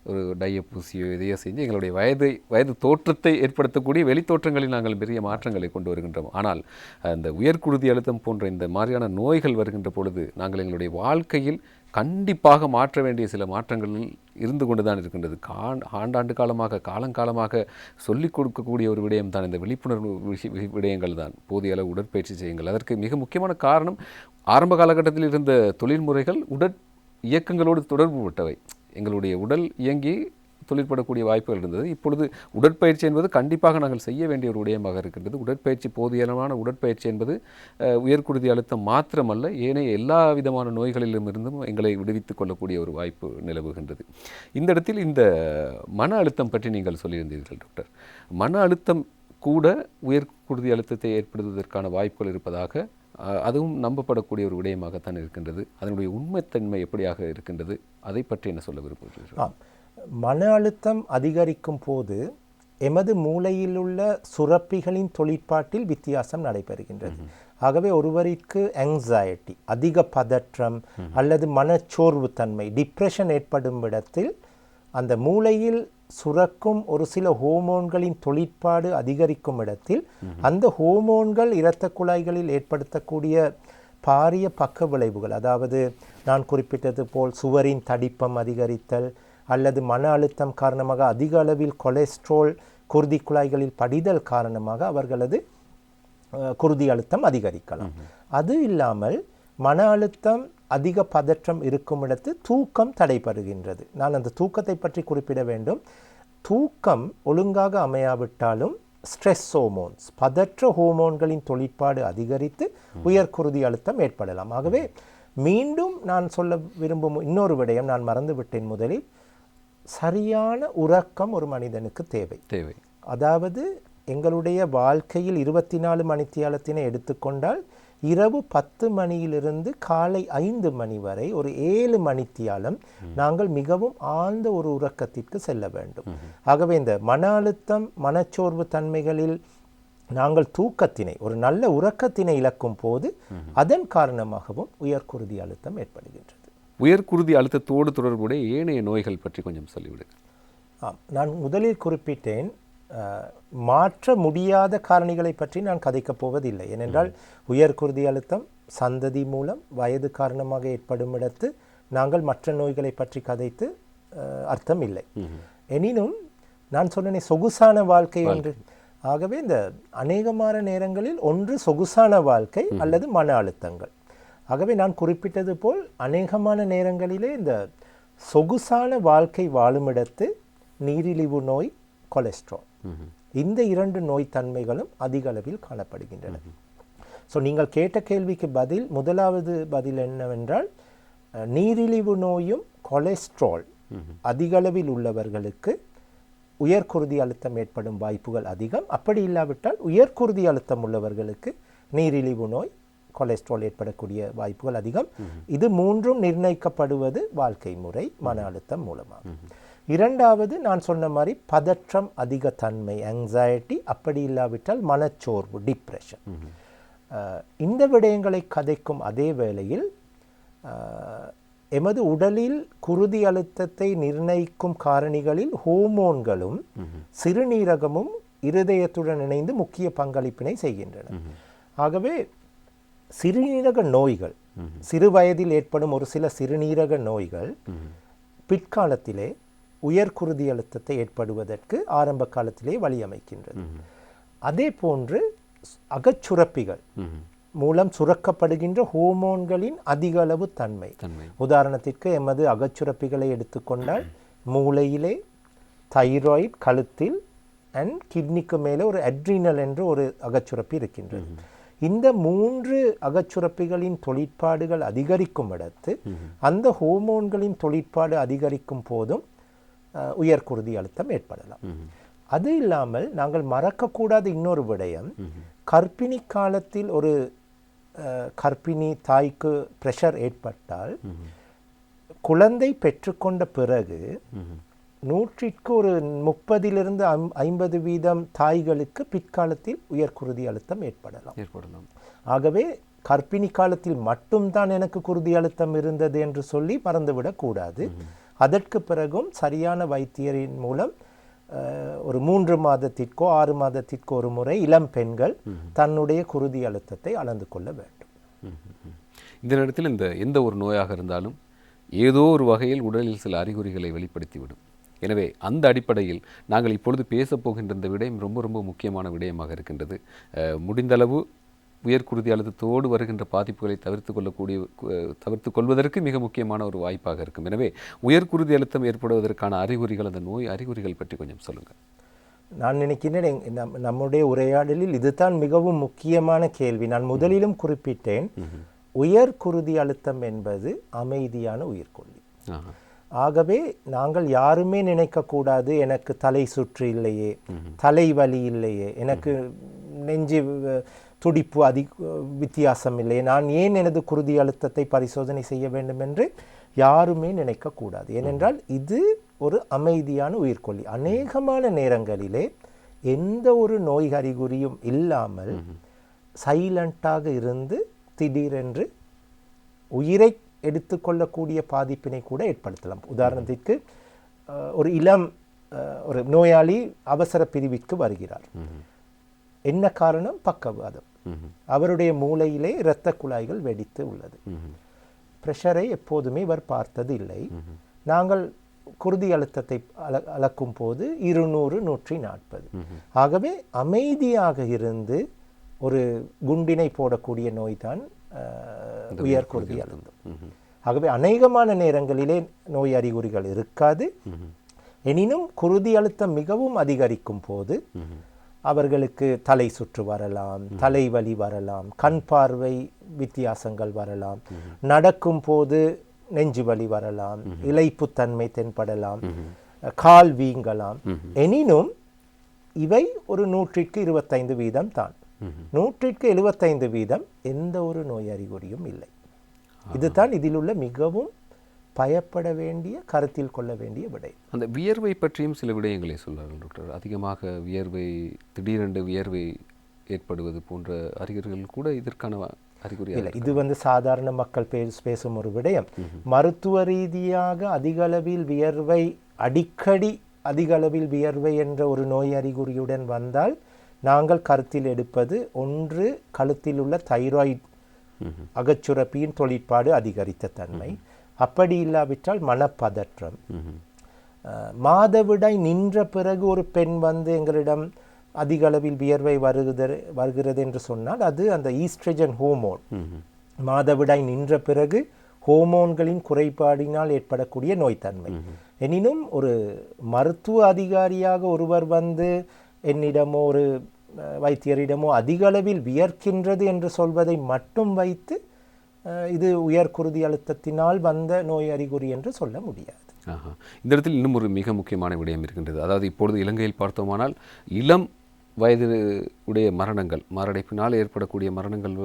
ஒரு டையை பூசியோ இதையோ செஞ்சு எங்களுடைய வயது தோற்றத்தை ஏற்படுத்தக்கூடிய வெளித்தோற்றங்களில் நாங்கள் பெரிய மாற்றங்களை கொண்டு வருகின்றோம். ஆனால் அந்த உயர்குருதி அழுத்தம் போன்ற இந்த மாதிரியான நோய்கள் வருகின்ற பொழுது நாங்கள் எங்களுடைய வாழ்க்கையில் கண்டிப்பாக மாற்ற வேண்டிய சில மாற்றங்கள் இருந்து கொண்டு தான் இருக்கின்றது. ஆண்டாண்டு காலமாக காலங்காலமாக சொல்லிக் கொடுக்கக்கூடிய ஒரு விடயம் தான் இந்த விழிப்புணர்வு விடயங்கள் தான். போதிய அளவு உடற்பயிற்சி செய்யுங்கள். அதற்கு மிக முக்கியமான காரணம் ஆரம்ப காலகட்டத்தில் இருந்த தொழில்முறைகள் இயக்கங்களோடு தொடர்பு பட்டவை. எங்களுடைய உடல் இயங்கி தொழிற்படக்கூடிய வாய்ப்புகள் இருந்தது. இப்பொழுது உடற்பயிற்சி என்பது கண்டிப்பாக நாங்கள் செய்ய வேண்டிய ஒரு விடயமாக இருக்கின்றது. உடற்பயிற்சி, போதியளவான உடற்பயிற்சி என்பது உயர்குருதி அழுத்தம் மாத்திரமல்ல, ஏனைய எல்லா விதமான நோய்களிலும் இருந்தும் எங்களை விடுவித்துக் கொள்ளக்கூடிய ஒரு வாய்ப்பு நிலவுகின்றது. இந்த இடத்தில் இந்த மன அழுத்தம் பற்றி நீங்கள் சொல்லியிருந்தீர்கள் டாக்டர். மன அழுத்தம் கூட உயர்குருதி அழுத்தத்தை ஏற்படுத்துவதற்கான வாய்ப்புகள் இருப்பதாக, அதுவும் நம்பப்படக்கூடிய ஒரு விடயமாகத்தான் இருக்கின்றது. அதனுடைய உண்மைத்தன்மை எப்படியாக இருக்கின்றது, அதை பற்றி என்ன சொல்ல விரும்புகிறீர்கள்? மன அழுத்தம் அதிகரிக்கும் போது எமது மூளையில் உள்ள சுரப்பிகளின் தொழிற்பாட்டில் வித்தியாசம் நடைபெறுகின்றது. ஆகவே ஒருவருக்கு ஆங்ஸைட்டி, அதிக பதற்றம் அல்லது மனச்சோர்வு தன்மை, டிப்ரெஷன் ஏற்படும் இடத்தில் அந்த மூளையில் சுரக்கும் ஒரு சில ஹோமோன்களின் தொழிற்பாடு அதிகரிக்கும் இடத்தில் அந்த ஹோமோன்கள் இரத்த குழாய்களில் ஏற்படுத்தக்கூடிய பாரிய பக்க விளைவுகள், அதாவது நான் குறிப்பிட்டது போல் சுவரின் தடிப்பம் அதிகரித்தல் அல்லது மன அழுத்தம் காரணமாக அதிக அளவில் கொலஸ்ட்ரால் குருதி குழாய்களில் படிதல் காரணமாக அவர்களது குருதி அழுத்தம் அதிகரிக்கலாம். அது இல்லாமல் மன அழுத்தம் அதிக பதற்றம் இருக்கும் இடத்து தூக்கம் தடைபடுகின்றது. நான் அந்த தூக்கத்தை பற்றி குறிப்பிட வேண்டும். தூக்கம் ஒழுங்காக அமையாவிட்டாலும் ஸ்ட்ரெஸ் ஹோமோன்ஸ், பதற்ற ஹோமோன்களின் தொழிற்பாடு அதிகரித்து உயர்குருதி அழுத்தம் ஏற்படலாம். ஆகவே மீண்டும் நான் சொல்ல விரும்பும் இன்னொரு விடயம் நான் மறந்துவிட்டேன் முதலில், சரியான உறக்கம் ஒரு மனிதனுக்கு தேவை. அதாவது எங்களுடைய வாழ்க்கையில் 24 மணித்தியாலத்தினை எடுத்துக்கொண்டால் இரவு 10 மணியிலிருந்து காலை 5 மணி வரை ஒரு 7 மணித்தியாலம் நாங்கள் மிகவும் ஆழ்ந்த ஒரு உறக்கத்திற்கு செல்ல வேண்டும். ஆகவே இந்த மன அழுத்தம், மனச்சோர்வு தன்மைகளில் நாங்கள் தூக்கத்தினை, ஒரு நல்ல உறக்கத்தினை இழக்கும் போது அதன் காரணமாகவும் உயர்குருதி அழுத்தம் ஏற்படுகின்றது. உயர்குருதி அழுத்தத்தோடு தொடர்புடைய ஏனைய நோய்கள் பற்றி கொஞ்சம் சொல்லிவிடுங்க. நான் முதலில் குறிப்பிட்டேன், மாற்ற முடியாத காரணிகளை பற்றி நான் கதைக்கப் போவதில்லை. ஏனென்றால் உயர்குருதி அழுத்தம் சந்ததி மூலம் வயது காரணமாக ஏற்படும் இடத்து நாங்கள் மற்ற நோய்களை பற்றி கதைத்து அர்த்தம் இல்லை. எனினும் நான் சொன்னேன் சொகுசான வாழ்க்கை ஒன்று. ஆகவே இந்த அநேகமான நேரங்களில் ஒன்று சொகுசான வாழ்க்கை அல்லது மன அழுத்தங்கள். ஆகவே நான் குறிப்பிட்டது போல் அநேகமான நேரங்களிலே இந்த சொகுசான வாழ்க்கை வாழுமிடத்து நீரிழிவு நோய், கொலஸ்ட்ரால், இந்த 2 நோய் தன்மைகளும் அதிக அளவில் காணப்படுகின்றன. ஸோ நீங்கள் கேட்ட கேள்விக்கு முதலாவது பதில் என்னவென்றால், நீரிழிவு நோயும் கொலஸ்ட்ரால் அதிக அளவில் உள்ளவர்களுக்கு உயர்குருதி அழுத்தம் ஏற்படும் வாய்ப்புகள் அதிகம். அப்படி இல்லாவிட்டால் உயர்குருதி அழுத்தம் உள்ளவர்களுக்கு நீரிழிவு நோய், கொலஸ்ட்ரால் ஏற்படக்கூடிய வாய்ப்புகள் அதிகம். இது மூன்றும் நிர்ணயிக்கப்படுவது வாழ்க்கை முறை, மன அழுத்தம் மூலமாக. இரண்டாவது நான் சொன்ன மாதிரி பதற்றம், அதிக தன்மை, ஆங்ஸைட்டி, அப்படி இல்லாவிட்டால் மனச்சோர்வு, டிப்ரெஷன். இந்த விடயங்களை கதைக்கும் அதே வேளையில் எமது உடலில் குருதி அழுத்தத்தை நிர்ணயிக்கும் காரணிகளில் ஹோமோன்களும் சிறுநீரகமும் இருதயத்துடன் இணைந்து முக்கிய பங்களிப்பினை செய்கின்றன. ஆகவே சிறுநீரக நோய்கள், சிறு வயதில் ஏற்படும் ஒரு சில சிறுநீரக நோய்கள் பிற்காலத்திலே உயர் குருதி அழுத்தத்தை ஏற்படுவதற்கு ஆரம்ப காலத்திலே வழியமைக்கின்றது. அதே போன்று அகச்சுரப்பிகள் மூலம் சுரக்கப்படுகின்ற ஹோமோன்களின் அதிக அளவு தன்மை. உதாரணத்திற்கு எமது அகச்சுரப்பிகளை எடுத்துக்கொண்டால் மூளையிலே தைராய்டு, கழுத்தில் அண்ட் கிட்னிக்கு மேலே ஒரு அட்ரினல் என்ற ஒரு அகச்சுரப்பி இருக்கின்றது. இந்த 3 அகச்சுரப்பிகளின் தொழிற்பாடுகள் அதிகரிக்கும் இடத்து அந்த ஹோமோன்களின் தொழிற்பாடு அதிகரிக்கும் போதும் உயர்குருதி அழுத்தம் ஏற்படலாம். அது இல்லாமல் நாங்கள் மறக்கக்கூடாத இன்னொரு விடயம், கர்ப்பிணி காலத்தில் ஒரு கர்ப்பிணி தாய்க்கு பிரஷர் ஏற்பட்டால் குழந்தை பெற்றுக்கொண்ட பிறகு 100க்கு ஒரு 30லிருந்து 50% தாய்களுக்கு பிற்காலத்தில் உயர்குருதி அழுத்தம் ஏற்படலாம். ஆகவே கர்ப்பிணி காலத்தில் மட்டும்தான் எனக்கு குருதி அழுத்தம் இருந்தது என்று சொல்லி மறந்துவிடக்கூடாது. அதற்கு பிறகும் சரியான வைத்தியரின் மூலம் ஒரு 3 மாதத்திற்கோ 6 மாதத்திற்கோ ஒரு முறை இளம் பெண்கள் தன்னுடைய குருதி அழுத்தத்தை அளந்து கொள்ள வேண்டும். இந்த நேரத்தில் எந்த ஒரு நோயாக இருந்தாலும் ஏதோ ஒரு வகையில் உடலில் சில அறிகுறிகளை வெளிப்படுத்திவிடும். எனவே அந்த அடிப்படையில் நாங்கள் இப்பொழுது பேசப்போகின்ற இந்த விடயம் ரொம்ப ரொம்ப முக்கியமான விடயமாக இருக்கின்றது. முடிந்தளவு உயர்குருதி அழுத்தத்தோடு வருகின்ற பாதிப்புகளை தவிர்த்து கொள்வதற்கு மிக முக்கியமான ஒரு வாய்ப்பாக இருக்கும். எனவே உயர்குருதி அழுத்தம் ஏற்படுவதற்கான அறிகுறிகள், அந்த நோய் அறிகுறிகள் பற்றி கொஞ்சம் சொல்லுங்கள். நான் நினைக்கின்றேன் நம்முடைய உரையாடலில் இதுதான் மிகவும் முக்கியமான கேள்வி. நான் முதலிலும் குறிப்பிட்டேன், உயர்குருதி அழுத்தம் என்பது அமைதியான உயிர்கொல்லி. ஆகவே நாங்கள் யாருமே நினைக்கக்கூடாது எனக்கு தலை சுற்று இல்லையே, தலைவலி இல்லையே, எனக்கு நெஞ்சு துடிப்பு வித்தியாசம் இல்லையே, நான் ஏன் எனது குருதி அழுத்தத்தை பரிசோதனை செய்ய வேண்டும் என்று யாருமே நினைக்கக்கூடாது. ஏனென்றால் இது ஒரு அமைதியான உயிர்கொல்லி. அநேகமான நேரங்களிலே எந்த ஒரு நோய் அறிகுறியும் இல்லாமல் சைலண்டாக இருந்து திடீரென்று உயிரை எடுத்துக்கொள்ளக்கூடிய பாதிப்பினை கூட ஏற்படுத்தலாம். உதாரணத்திற்கு ஒரு ஒரு நோயாளி அவசர பிரிவிற்கு வருகிறார். என்ன காரணம்? பக்கவாதம். அவருடைய மூளையிலே இரத்த குழாய்கள் வெடித்து உள்ளது. பிரஷரை எப்போதுமே இவர் பார்த்தது இல்லை. நாங்கள் குருதி அழுத்தத்தை அளக்கும் போது 200, 140. ஆகவே அமைதியாக இருந்து ஒரு குண்டினை போடக்கூடிய நோய்தான் உயர் குருதி அழுத்தம். ஆகவே அநேகமான நேரங்களிலே நோய் அறிகுறிகள் இருக்காது. எனினும் குருதி அழுத்தம் மிகவும் அதிகரிக்கும் போது அவர்களுக்கு தலை சுற்று வரலாம், தலைவலி வரலாம், கண் பார்வை வித்தியாசங்கள் வரலாம், நடக்கும் போது நெஞ்சு வலி வரலாம், இளைப்புத்தன்மை தென்படலாம், கால் வீங்கலாம். எனினும் இவை ஒரு 100க்கு 25% தான். 100க்கு 75% எந்த ஒரு நோய் அறிகுறியும் இல்லை. இதுதான் இதில் உள்ள மிகவும் பயப்பட வேண்டிய, கருத்தில் கொள்ள வேண்டிய விடை. அந்த வியர்வை பற்றியும் சில விடயங்களை சொல்வார்கள் டாக்டர். அதிகமாக வியர்வை, திடீரென்று வியர்வை ஏற்படுவது போன்ற அறிகுறிகள் கூட இதற்கான அறிகுறி இல்லை. இது சாதாரண மக்கள் பேசும் ஒரு விடயம். மருத்துவ ரீதியாக அதிக அளவில் வியர்வை, அடிக்கடி அதிக அளவில் வியர்வை என்ற ஒரு நோய் அறிகுறியுடன் வந்தால் நாங்கள் கருத்தில் எடுப்பது, ஒன்று கழுத்தில் உள்ள தைராய்டு அகச்சுரப்பியின் தொழிற்பாடு அதிகரித்த தன்மை, அப்படி இல்லாவிட்டால் மனப்பதற்றம். மாதவிடாய் நின்ற பிறகு ஒரு பெண் எங்களிடம் அதிக அளவில் வியர்வை வருகிறது என்று சொன்னால் அது அந்த ஈஸ்ட்ரஜன் ஹோமோன், மாதவிடாய் நின்ற பிறகு ஹோமோன்களின் குறைபாடினால் ஏற்படக்கூடிய நோய்த்தன்மை. எனினும் ஒரு மருத்துவ அதிகாரியாக ஒருவர் என்னிடமோ ஒரு வைத்தியரிடமோ அதிக அளவில் வியர்க்கின்றது என்று சொல்வதை மட்டும் வைத்து இது உயர்குருதி அழுத்தத்தினால் வந்த நோய் அறிகுறி என்று சொல்ல முடியாது. இந்த இடத்தில் இன்னும் ஒரு மிக முக்கியமான விடயம் இருக்கின்றது. அதாவது இப்பொழுது இலங்கையில் பார்த்தோமானால் இளம் வயது உடைய மரணங்கள், மாரடைப்பினால் ஏற்படக்கூடிய மரணங்கள்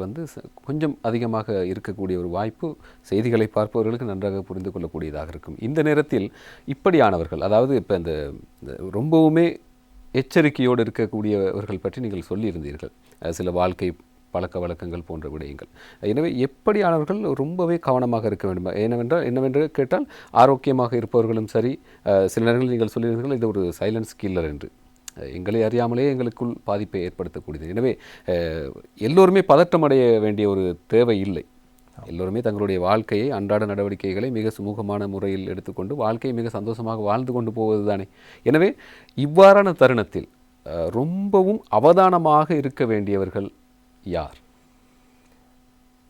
கொஞ்சம் அதிகமாக இருக்கக்கூடிய ஒரு வாய்ப்பு செய்திகளை பார்ப்பவர்களுக்கு நன்றாக புரிந்து கொள்ளக்கூடியதாக இருக்கும். இந்த நேரத்தில் இப்படியானவர்கள், அதாவது இப்போ இந்த ரொம்பவுமே எச்சரிக்கையோடு இருக்கக்கூடியவர்கள் பற்றி நீங்கள் சொல்லியிருந்தீர்கள், சில வாழ்க்கை பழக்க வழக்கங்கள் போன்ற விடயங்கள். எனவே எப்படியானவர்கள் ரொம்பவே கவனமாக இருக்க வேண்டும். என்னவென்று கேட்டால் ஆரோக்கியமாக இருப்பவர்களும் சரி, சில நேரங்களில் நீங்கள் சொல்லியிருந்தீர்கள் இது ஒரு சைலன்ஸ் கில்லர் என்று, எங்களை அறியாமலே எங்களுக்குள் பாதிப்பை ஏற்படுத்தக்கூடியது. எனவே எல்லோருமே பதற்றமடைய வேண்டிய ஒரு தேவை இல்லை. எல்லோருமே தங்களுடைய வாழ்க்கையை, அன்றாட நடவடிக்கைகளை மிக சுமூகமான முறையில் எடுத்துக்கொண்டு வாழ்க்கையை மிக சந்தோஷமாக வாழ்ந்து கொண்டு போவது தானே. எனவே இவ்வாறான தருணத்தில் ரொம்பவும் அவதானமாக இருக்க வேண்டியவர்கள் யார்?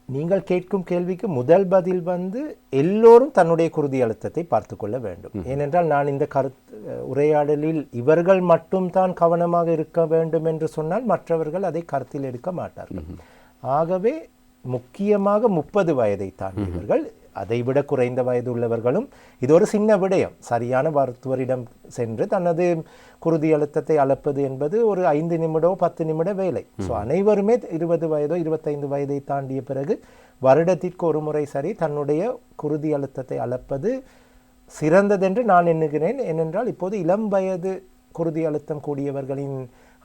நீங்கள் கேட்கும் கேள்விக்கு முதல் பதில் எல்லோரும் தன்னுடைய குருதி அழுத்தத்தை பார்த்து கொள்ள வேண்டும். ஏனென்றால் நான் இந்த உரையாடலில் இவர்கள் மட்டும்தான் கவனமாக இருக்க வேண்டும் என்று சொன்னால் மற்றவர்கள் அதை கருத்தில் எடுக்க மாட்டார்கள். ஆகவே முக்கியமாக 30 வயதை தாண்டியவர்கள், அதைவிட குறைந்த வயது உள்ளவர்களும், இது ஒரு சின்ன விடயம். சரியான மருத்துவரிடம் சென்று தனது குருதி அழுத்தத்தை அளப்பது என்பது ஒரு 5 நிமிடம் 10 நிமிட வேலை. ஸோ அனைவருமே 20 வயதோ 25 வயதை தாண்டிய பிறகு வருடத்திற்கு ஒரு முறை சரி தன்னுடைய குருதி அழுத்தத்தை அளப்பது சிறந்ததென்று நான் எண்ணுகிறேன். ஏனென்றால் இப்போது இளம் வயது குருதி அழுத்தம் கூடியவர்களின்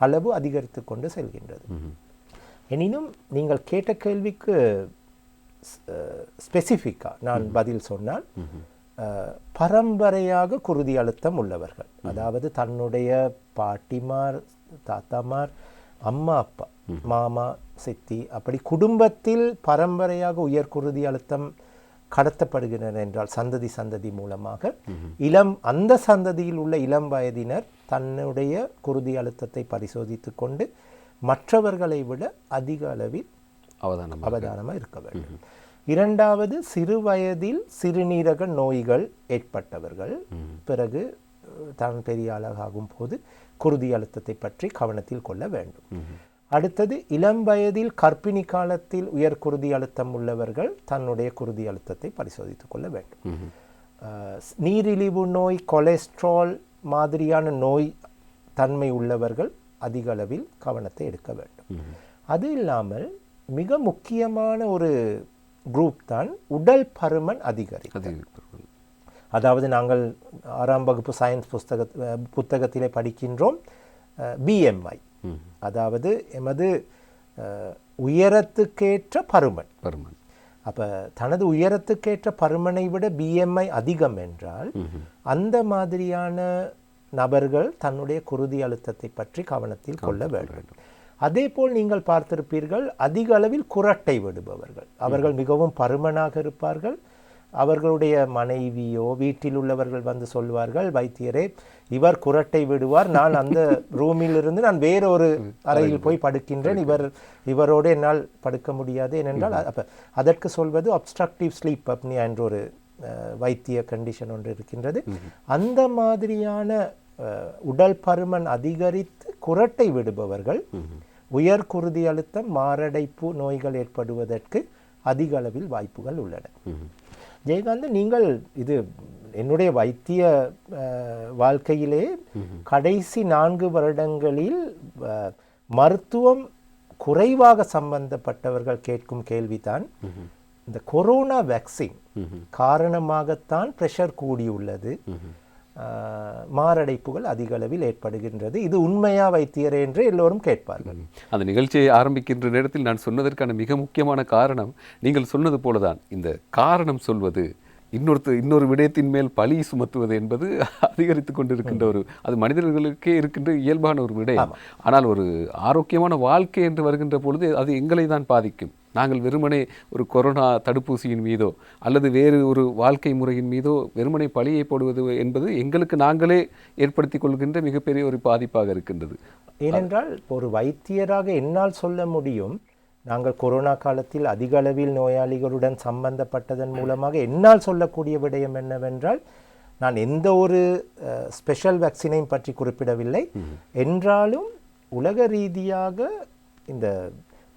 அளவு அதிகரித்து கொண்டு செல்கின்றது. எனினும் நீங்கள் கேட்ட கேள்விக்கு ஸ்பெசிஃபிக்காக நான் பதில் சொன்னால், பரம்பரையாக குருதி அழுத்தம் உள்ளவர்கள், அதாவது தன்னுடைய பாட்டிமார், தாத்தாமார், அம்மா அப்பா, மாமா, சித்தி, அப்படி குடும்பத்தில் பரம்பரையாக உயர் குருதி அழுத்தம் கடத்தப்படுகின்றனர் என்றால் சந்ததி மூலமாக அந்த சந்ததியில் உள்ள இளம் வயதினர் தன்னுடைய குருதி அழுத்தத்தை பரிசோதித்து கொண்டு மற்றவர்களை விட அதிக அளவில் அவதானமாக இருக்க வேண்டும். இரண்டாவது, சிறு வயதில் சிறுநீரக நோய்கள் ஏற்பட்டவர்கள் பிறகு தான் பெரிய ஆளாகும் போது குருதி அழுத்தத்தை பற்றி கவனத்தில் கொள்ள வேண்டும். அடுத்தது, இளம் வயதில் கர்ப்பிணி காலத்தில் உயர் குருதி அழுத்தம் உள்ளவர்கள் தன்னுடைய குருதி அழுத்தத்தை பரிசோதித்துக் கொள்ள வேண்டும். நீரிழிவு நோய், கொலஸ்ட்ரால் மாதிரியான நோய் தன்மை உள்ளவர்கள் அதிக அளவில் கவனத்தை எடுக்க வேண்டும். அது இல்லாமல் மிக முக்கியமான ஒரு குரூப் தான் உடல் பருமன் அதிகரிப்பு. அதாவது நாங்கள் 6ஆம் வகுப்பு சயின்ஸ் புத்தகத்திலே படிக்கின்றோம் BMI, அதாவது எமது உயரத்துக்கேற்ற பருமன். அப்போ தனது உயரத்துக்கேற்ற பருமனை விட BMI அதிகம் என்றால் அந்த மாதிரியான நபர்கள் தன்னுடைய குருதி அழுத்தத்தை பற்றி கவனத்தில் கொள்ள வேண்டும். அதே போல் நீங்கள் பார்த்திருப்பீர்கள், அதிக அளவில் குரட்டை விடுபவர்கள், அவர்கள் மிகவும் பருமனாக இருப்பார்கள். அவர்களுடைய மனைவியோ வீட்டில் உள்ளவர்கள் வந்து சொல்வார்கள், வைத்தியரே இவர் குரட்டை விடுவார், நான் அந்த ரூமிலிருந்து நான் வேறொரு அறையில் போய் படுக்கின்றேன், இவரோடு என்னால் படுக்க முடியாது. ஏனென்றால் அப்போ அதற்கு சொல்வது அப்ஸ்ட்ரக்டிவ் ஸ்லீப் அப்னியா என்ற ஒரு வைத்திய கண்டிஷன் ஒன்று இருக்கின்றது. அந்த மாதிரியான உடல் பருமன் அதிகரித்து குரட்டை விடுபவர்கள் உயர் குருதி அழுத்தம், மாரடைப்பு நோய்கள் ஏற்படுவதற்கு அதிக அளவில் வாய்ப்புகள் உள்ளன. ஜெயகாந்தன், நீங்கள் இது என்னுடைய வைத்திய வாழ்க்கையிலே கடைசி 4 வருடங்களில் மருத்துவம் குறைவாக சம்பந்தப்பட்டவர்கள் கேட்கும் கேள்விதான், இந்த கொரோனா வேக்சின் காரணமாகத்தான் பிரஷர் கூடியுள்ளது, மாரடைப்புகள் அதிக அளவில் ஏற்படுகின்றது, இது உண்மையா வைத்தியரே என்று எல்லோரும் கேட்பார்கள். அந்த நிகழ்ச்சியை ஆரம்பிக்கின்ற நேரத்தில் நான் சொன்னதற்கான மிக முக்கியமான காரணம் நீங்கள் சொன்னது போலதான். இந்த காரணம் சொல்வது இன்னொரு விடயத்தின் மேல் பழி சுமத்துவது என்பது அதிகரித்து கொண்டிருக்கின்ற அது மனிதர்களுக்கே இருக்கின்ற இயல்பான ஒரு விடயம். ஆனால் ஒரு ஆரோக்கியமான வாழ்க்கை என்று வருகின்ற பொழுது அது எங்களை தான் பாதிக்கும். நாங்கள் வெறுமனே ஒரு கொரோனா தடுப்பூசியின் மீதோ அல்லது வேறு ஒரு வாழ்க்கை முறையின் மீதோ வெறுமனே பழியை போடுவது என்பது எங்களுக்கு நாங்களே ஏற்படுத்தி கொள்கின்ற மிகப்பெரிய ஒரு பாதிப்பாக இருக்கின்றது. ஏனென்றால் ஒரு வைத்தியராக என்னால் சொல்ல முடியும், நாங்கள் கொரோனா காலத்தில் அதிக அளவில் நோயாளிகளுடன் சம்பந்தப்பட்டதன் மூலமாக என்னால் சொல்லக்கூடிய விடயம் என்னவென்றால், நான் எந்த ஒரு ஸ்பெஷல் வேக்சினையும் பற்றி குறிப்பிடவில்லை என்றாலும் உலக ரீதியாக இந்த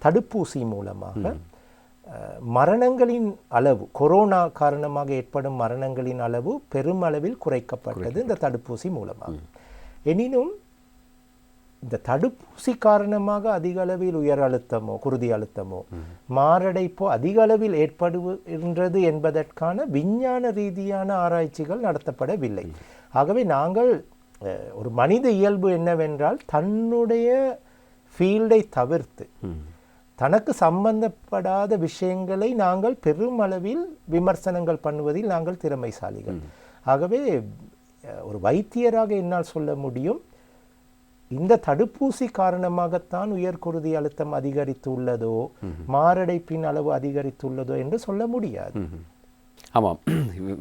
தடுப்பூசி மூலமாக மரணங்களின் அளவு, கொரோனா காரணமாக ஏற்படும் மரணங்களின் அளவு பெருமளவில் குறைக்கப்பட்டது இந்த தடுப்பூசி மூலமாக. எனினும் இந்த தடுப்பூசி காரணமாக அதிக அளவில் உயர் அழுத்தமோ குருதி அழுத்தமோ மாரடைப்போ அதிக அளவில் ஏற்படுகின்றது என்பதற்கான விஞ்ஞான ரீதியான ஆராய்ச்சிகள் நடத்தப்படவில்லை. ஆகவே நாங்கள் ஒரு மனித இயல்பு என்னவென்றால், தன்னுடைய ஃபீல்டை தவிர்த்து தனக்கு சம்பந்தப்படாத விஷயங்களை நாங்கள் பெருமளவில் விமர்சனங்கள் பண்ணுவதில் நாங்கள் திறமைசாலிகள். ஆகவே ஒரு வைத்தியராக என்னால் சொல்ல முடியும், இந்த தடுப்பூசி காரணமாகத்தான் உயர்குருதி அழுத்தம் அதிகரித்துள்ளதோ மாரடைப்பின் அளவு அதிகரித்துள்ளதோ என்று சொல்ல முடியாது. ஆமாம்,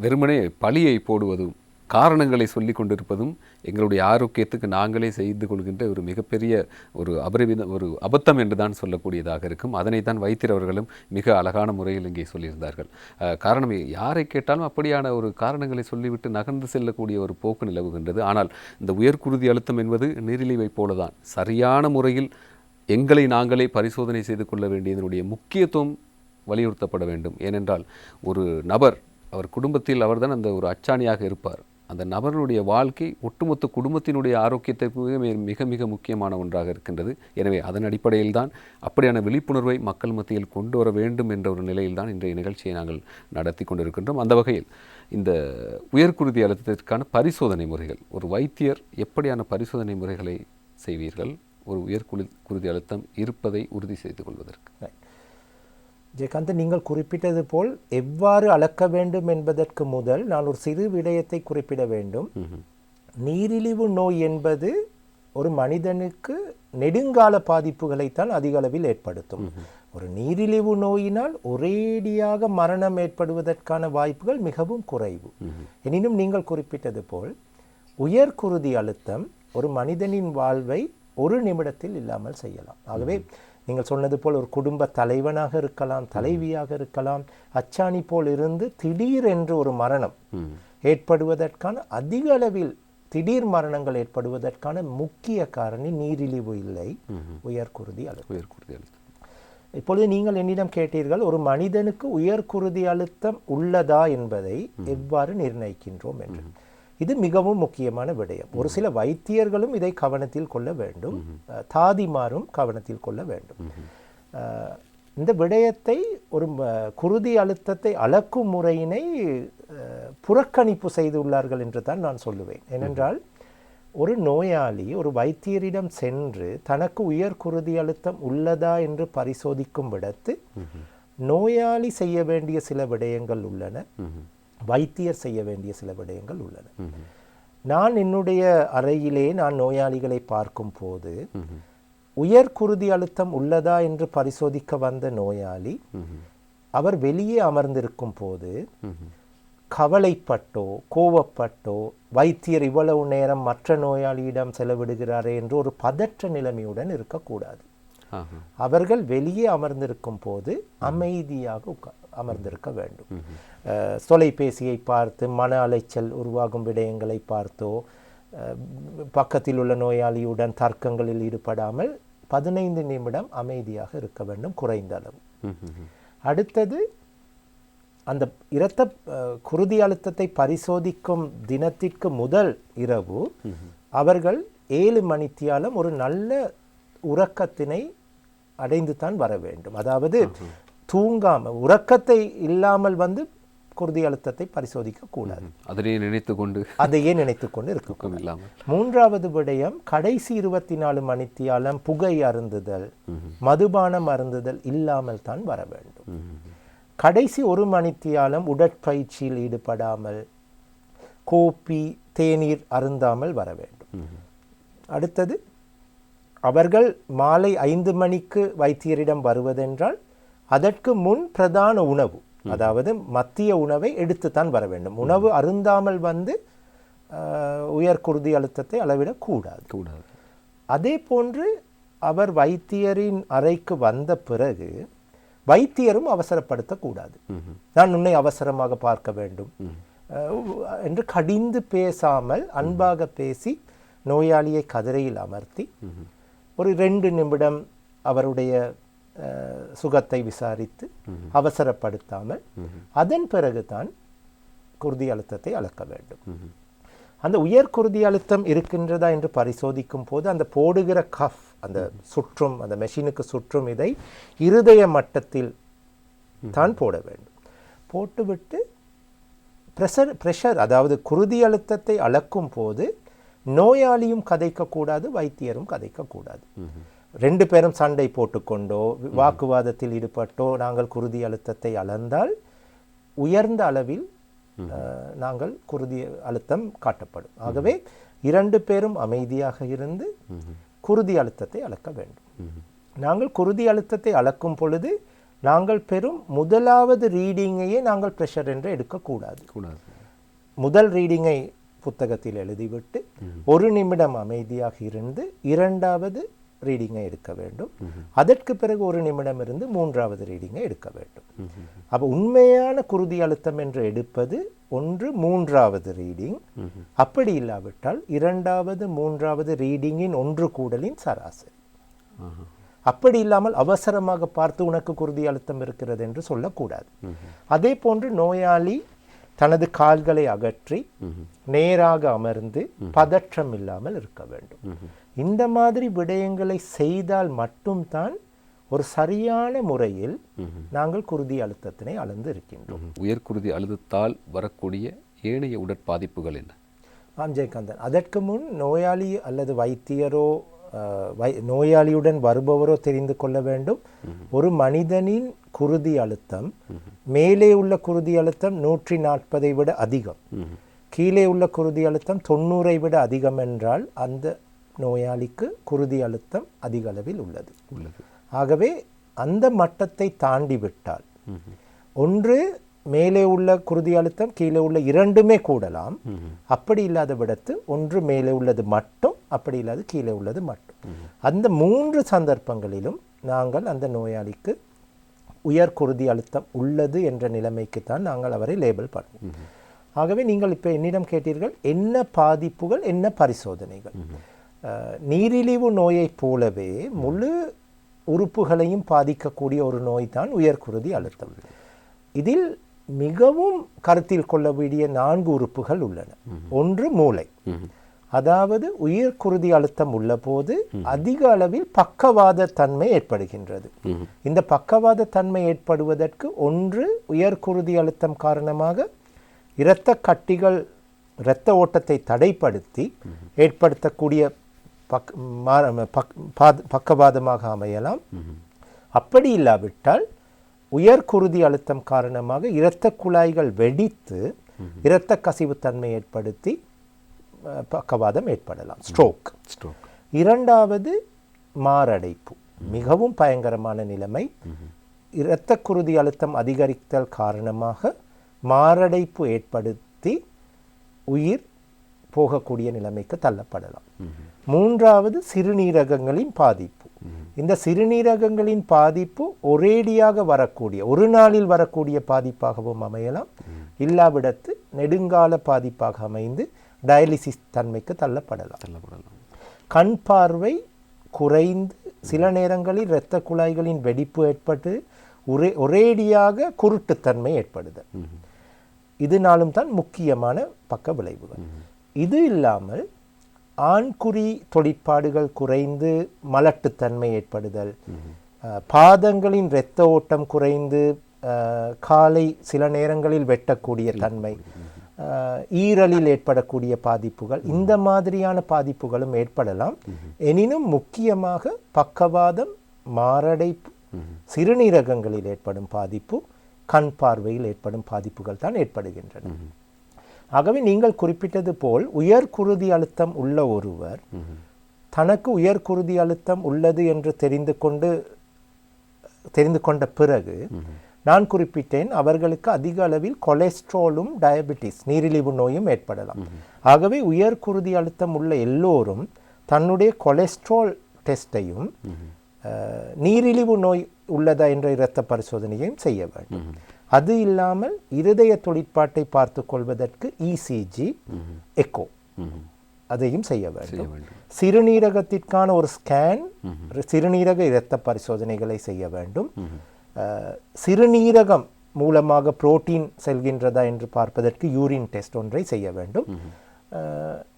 வெறுமனே பழியை போடுவதும் காரணங்களை சொல்லி கொண்டிருப்பதும் எங்களுடைய ஆரோக்கியத்துக்கு நாங்களே செய்து கொள்கின்ற ஒரு மிகப்பெரிய ஒரு ஒரு அபத்தம் என்று தான் சொல்லக்கூடியதாக இருக்கும். அதனைத்தான் வைத்தியர் அவர்களும் மிக அழகான முறையில் இங்கே சொல்லியிருந்தார்கள். காரணம் யாரை கேட்டாலும் அப்படியான ஒரு காரணங்களை சொல்லிவிட்டு நகர்ந்து செல்லக்கூடிய ஒரு போக்கு நிலவுகின்றது. ஆனால் இந்த உயர்குருதி அழுத்தம் என்பது நீரிழிவை போலதான் சரியான முறையில் எங்களை நாங்களே பரிசோதனை செய்து கொள்ள வேண்டியதனுடைய முக்கியத்துவம் வலியுறுத்தப்பட வேண்டும். ஏனென்றால் ஒரு நபர் அவர் குடும்பத்தில் அவர்தான் அந்த ஒரு அச்சாணியாக இருப்பார். அந்த நபருடைய வாழ்க்கை ஒட்டுமொத்த குடும்பத்தினுடைய ஆரோக்கியத்திற்கு மிக மிக முக்கியமான ஒன்றாக இருக்கின்றது. எனவே அதன் அடிப்படையில் தான் அப்படியான விழிப்புணர்வை மக்கள் மத்தியில் கொண்டு வர வேண்டும் என்ற ஒரு நிலையில் தான் இன்றைய நிகழ்ச்சியை நாங்கள் நடத்தி கொண்டிருக்கின்றோம். அந்த வகையில் இந்த உயர்குருதி அழுத்தத்திற்கான பரிசோதனை முறைகள், ஒரு வைத்தியர் எப்படியான பரிசோதனை முறைகளை செய்வீர்கள் ஒரு உயர்குருதி அழுத்தம் இருப்பதை உறுதி செய்து கொள்வதற்கு? ஜெயகாந்த், நீங்கள் குறிப்பிட்டது போல் எவ்வாறு அளக்க வேண்டும் என்பதற்கு முதல் நான் ஒரு சிறு விடயத்தை குறிப்பிட வேண்டும். நீரிழிவு நோய் என்பது ஒரு மனிதனுக்கு நெடுங்கால பாதிப்புகளைத்தான் அதிக அளவில் ஏற்படுத்தும். ஒரு நீரிழிவு நோயினால் ஒரேடியாக மரணம் ஏற்படுவதற்கான வாய்ப்புகள் மிகவும் குறைவு. எனினும் நீங்கள் குறிப்பிட்டது போல் உயர்குருதி அழுத்தம் ஒரு மனிதனின் வாழ்வை ஒரு நிமிடத்தில் இல்லாமல் செய்யலாம். ஆகவே நீங்கள் சொன்னது போல் ஒரு குடும்ப தலைவனாக இருக்கலாம், தலைவியாக இருக்கலாம், அச்சாணி போல் இருந்து திடீரென்று ஒரு மரணம் ஏற்படுவதற்கான அதிக அளவில் திடீர் மரணங்கள் ஏற்படுவதற்கான முக்கிய காரணி நீரிழிவு இல்லை, உயர்குருதி அழுத்தம். இப்பொழுது நீங்கள் என்னிடம் கேட்டீர்கள், ஒரு மனிதனுக்கு உயர்குருதி அழுத்தம் உள்ளதா என்பதை எவ்வாறு நிர்ணயிக்கின்றோம் என்று. இது மிகவும் முக்கியமான விடயம். ஒரு சில வைத்தியர்களும் இதை கவனத்தில் கொள்ள வேண்டும், தாதிமாரும் கவனத்தில் கொள்ள வேண்டும். இந்த விடயத்தை ஒரு குருதி அழுத்தத்தை அளக்கும் முறையினை புறக்கணிப்பு செய்துள்ளார்கள் என்று தான் நான் சொல்லுவேன். ஏனென்றால் ஒரு நோயாளி ஒரு வைத்தியரிடம் சென்று தனக்கு உயர்குருதி அழுத்தம் உள்ளதா என்று பரிசோதிக்கும் விடத்து நோயாளி செய்ய வேண்டிய சில விடயங்கள் உள்ளன, வைத்தியர் செய்ய வேண்டிய சில விடயங்கள் உள்ளன. நான் என்னுடைய அறையிலே நான் நோயாளிகளை பார்க்கும் போது உயர்குருதி அழுத்தம் உள்ளதா என்று பரிசோதிக்க வந்த நோயாளி அவர் வெளியே அமர்ந்திருக்கும் போது கவலைப்பட்டோ கோவப்பட்டோ வைத்தியர் இவ்வளவு நேரம் மற்ற நோயாளியிடம் செலவிடுகிறாரே என்று ஒரு பதற்ற நிலைமையுடன் இருக்கக்கூடாது. அவர்கள் வெளியே அமர்ந்திருக்கும் போது அமைதியாக அமர்ந்திருக்க வேண்டும். தொலைபேசியை பார்த்து மன அலைச்சல் உருவாகும் விடயங்களை பார்த்தோ பக்கத்தில் உள்ள நோயாளியுடன் தர்க்கங்களில் ஈடுபடாமல் 15 நிமிடம் அமைதியாக இருக்க வேண்டும், குறைந்த அளவு. அடுத்தது, அந்த இரத்த குருதி அழுத்தத்தை பரிசோதிக்கும் தினத்திற்கு முதல் இரவு அவர்கள் 7 மணித்தியாலம் ஒரு நல்ல உறக்கத்தினை அடைந்து தான் வர வேண்டும். அதாவது தூங்காமல் உறக்கத்தை இல்லாமல் வந்து குருதி அழுத்தத்தை பரிசோதிக்க கூடாது. அதையே நினைத்து கொண்டு இருக்க. மூன்றாவது விடயம், கடைசி 24 மணித்தியாலம் புகை அருந்துதல், மதுபானம் அருந்துதல் இல்லாமல் தான் வர வேண்டும். கடைசி 1 மணித்தியாலம் உடற்பயிற்சியில் ஈடுபடாமல் கோப்பி தேநீர் அருந்தாமல் வர வேண்டும். அடுத்தது, அவர்கள் மாலை 5 மணிக்கு வைத்தியரிடம் வருவதென்றால் அதற்கு முன் பிரதான உணவு, அதாவது மத்திய உணவை எடுத்துத்தான் வர வேண்டும். உணவு அருந்தாமல் வந்து உயர்குருதி அழுத்தத்தை அளவிடக்கூடாது. அதே போன்று அவர் வைத்தியரின் அறைக்கு வந்த பிறகு வைத்தியரும் அவசரப்படுத்தக்கூடாது. நான் உன்னை அவசரமாக பார்க்க வேண்டும் என்று கடிந்து பேசாமல் அன்பாக பேசி நோயாளியை கதிரையில் அமர்த்தி ஒரு 2 நிமிடம் அவருடைய சுகத்தை விசாரித்து அவசரப்படுத்தாமல் அதன் பிறகுதான் குருதி அழுத்தத்தை அளக்க வேண்டும். அந்த உயர் குருதி அழுத்தம் இருக்கின்றதா என்று பரிசோதிக்கும் போது அந்த போடுகிற கஃப், அந்த சுற்றும், அந்த மெஷினுக்கு சுற்றும் இதை இருதய மட்டத்தில் தான் போட வேண்டும். போட்டுவிட்டு ப்ரெஷர், அதாவது குருதி அழுத்தத்தை அளக்கும் போது நோயாளியும் கதைக்கக்கூடாது, வைத்தியரும் கதைக்கக்கூடாது. 2 பேரும் சண்டை போட்டுக்கொண்டோ வாக்குவாதத்தில் ஈடுபட்டோ நாங்கள் குருதி அழுத்தத்தை அளந்தால் உயர்ந்த அளவில் நாங்கள் குருதி அழுத்தம் காட்டப்படும். ஆகவே 2 பேரும் அமைதியாக இருந்து குருதி அழுத்தத்தை அளக்க வேண்டும். நாங்கள் குருதி அழுத்தத்தை அளக்கும் பொழுது நாங்கள் பெறும் முதலாவது ரீடிங்கையே நாங்கள் ப்ரெஷர் என்று எடுக்கக்கூடாது. முதல் ரீடிங்கை புத்தகத்தில் எழுதிவிட்டு 1 நிமிடம் அமைதியாக இருந்து 2வது ரீடிங்கை எடுக்க வேண்டும். அதற்கு பிறகு 1 நிமிடம் இருந்து 3வது ரீடிங்கை எடுக்க வேண்டும். அப்போ உண்மையான குருதி அழுத்தம் என்று எடுப்பது 1 3வது ரீடிங். அப்படி இல்லாவிட்டால் 2வது 3வது ரீடிங்கின் ஒன்று கூடலின் சராசரி. அப்படி இல்லாமல் அவசரமாக பார்த்து உனக்கு குருதி அழுத்தம் இருக்கிறது என்று சொல்லக்கூடாது. அதே போன்று நோயாளி தனது கால்களை அகற்றி நேராக அமர்ந்து பதற்றம் இல்லாமல் இருக்க வேண்டும். இந்த மாதிரி விடயங்களை செய்தால் மட்டும்தான் ஒரு சரியான முறையில் நாங்கள் குருதி அழுத்தத்தினை அளந்து இருக்கின்றோம். உயர்குருதி அழுத்தத்தால் வரக்கூடிய ஏனைய உடற்பாதிப்புகள் என்ன? ஜெயகாந்தன், அதற்கு முன் நோயாளி அல்லது வைத்தியரோ நோயாளியுடன் வருபவரோ தெரிந்து கொள்ள வேண்டும், ஒரு மனிதனின் குருதி அழுத்தம் மேலே உள்ள குருதி அழுத்தம் 140ஐ விட அதிகம், கீழே உள்ள குருதி அழுத்தம் 90ஐ விட அதிகம் என்றால் அந்த நோயாளிக்கு குருதி அழுத்தம் அதிக அளவில் உள்ளது. ஆகவே அந்த மட்டத்தை தாண்டி விட்டால் ஒன்று மேலே உள்ள குருதி அழுத்தம் கீழே உள்ள இரண்டுமே கூடலாம். அப்படி இல்லாத விடத்து ஒன்று மேலே உள்ளது மட்டும், அப்படி இல்லாத கீழே உள்ளது மட்டும். அந்த 3 சந்தர்ப்பங்களிலும் நாங்கள் அந்த நோயாளிக்கு உயர் குருதி அழுத்தம் உள்ளது என்ற நிலைமைக்குத்தான் நாங்கள் அவரை லேபிள் பண்ணுவோம். ஆகவே நீங்கள் இப்போ என்னிடம் கேட்டீர்கள் என்ன பாதிப்புகள் என்ன பரிசோதனைகள். நீரிழிவு நோயை போலவே முழு உறுப்புகளையும் பாதிக்கக்கூடிய ஒரு நோய் தான் உயர்குருதி அழுத்தம். இதில் மிகவும் கருத்தில் கொள்ள வேண்டிய 4 உறுப்புகள் உள்ளன. ஒன்று மூளை. அதாவது உயர்குருதி அழுத்தம் உள்ள போது அதிக அளவில் பக்கவாத தன்மை ஏற்படுகின்றது. இந்த பக்கவாத தன்மை ஏற்படுவதற்கு ஒன்று உயர்குருதி அழுத்தம் காரணமாக இரத்த கட்டிகள் இரத்த ஓட்டத்தை தடைப்படுத்தி ஏற்படுத்தக்கூடிய பக்கவாதமாக அமையலாம். அப்படி இல்லாவிட்டால் உயர் குருதி அழுத்தம் காரணமாக இரத்த குழாய்கள் வெடித்து இரத்த கசிவு தன்மை ஏற்படுத்தி பக்கவாதம் ஏற்படலாம், ஸ்ட்ரோக். இரண்டாவது மாரடைப்பு, மிகவும் பயங்கரமான நிலைமை. இரத்த குருதி அழுத்தம் அதிகரித்தல் காரணமாக மாரடைப்பு ஏற்படுத்தி உயிர் போகக்கூடிய நிலைமைக்கு தள்ளப்படலாம். மூன்றாவது சிறுநீரகங்களின் பாதிப்பு. இந்த சிறுநீரகங்களின் பாதிப்பு ஒரேடியாக வரக்கூடிய ஒரு நாளில் வரக்கூடிய பாதிப்பாகவும் அமையலாம், இல்லாவிடத்து நெடுங்கால பாதிப்பாக அமைந்து டயாலிசிஸ் தன்மைக்கு தள்ளப்படலாம். கண் பார்வை குறைந்து சில நேரங்களில் இரத்த குழாய்களின் வெடிப்பு ஏற்பட்டு ஒரேடியாக குருட்டுத்தன்மை ஏற்படுதல், இதனாலும் தான் முக்கியமான பக்க விளைவுகள். இது இல்லாமல் ஆண்குறி தொழிற்பாடுகள் குறைந்து மலட்டுத்தன்மை ஏற்படுதல், பாதங்களின் இரத்த ஓட்டம் குறைந்து காலை சில நேரங்களில் வெட்டக்கூடிய தன்மை, ஈரலில் ஏற்படக்கூடிய பாதிப்புகள், இந்த மாதிரியான பாதிப்புகளும் ஏற்படலாம். எனினும் முக்கியமாக பக்கவாதம், மாரடைப்பு, சிறுநீரகங்களில் ஏற்படும் பாதிப்பு, கண் பார்வையில் ஏற்படும் பாதிப்புகள் தான் ஏற்படுகின்றன. ஆகவே நீங்கள் குறிப்பிட்டது போல் உயர் குருதி அழுத்தம் உள்ள ஒருவர் தனக்கு உயர் குருதி அழுத்தம் உள்ளது என்று தெரிந்து கொண்ட பிறகு நான் குறிப்பிட்டேன், அவர்களுக்கு அதிக அளவில் கொலஸ்ட்ராலும் டயபெட்டிஸ் நீரிழிவு நோயும் ஏற்படலாம். ஆகவே உயர் குருதி அழுத்தம் உள்ள எல்லோரும் தன்னுடைய கொலஸ்ட்ரால் டெஸ்டையும் நீரிழிவு நோய் உள்ளதா என்ற இரத்த பரிசோதனையையும் செய்ய வேண்டும். அது இல்லாமல் இருதய தொழிற்பாட்டை பார்த்து கொள்வதற்கு இசிஜி, எக்கோ அதையும் செய்ய வேண்டும். சிறுநீரகத்திற்கான ஒரு ஸ்கேன், சிறுநீரக இரத்த பரிசோதனைகளை செய்ய வேண்டும். சிறுநீரகம் மூலமாக புரோட்டீன் செல்கின்றதா என்று பார்ப்பதற்கு யூரின் டெஸ்ட் ஒன்றை செய்ய வேண்டும்.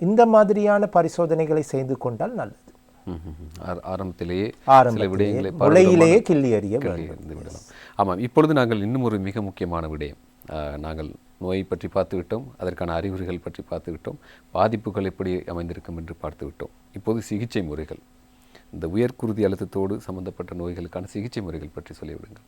இந்த மாதிரியான பரிசோதனைகளை செய்து கொண்டால் நல்லது. ஆரம்பத்திலேயே முளையிலேயே கிள்ளி அறிய விடலாம். ஆமாம், இப்பொழுது நாங்கள் இன்னும் ஒரு மிக முக்கியமான விடயம், நாங்கள் நோயை பற்றி பார்த்துவிட்டோம், அதற்கான அறிகுறிகள் பற்றி பார்த்துவிட்டோம், பாதிப்புகள் எப்படி அமைந்திருக்கும் என்று பார்த்துவிட்டோம். இப்போது சிகிச்சை முறைகள், இந்த உயர்குருதி அழுத்தத்தோடு சம்பந்தப்பட்ட நோய்களுக்கான சிகிச்சை முறைகள் பற்றி சொல்லிவிடுங்கள்.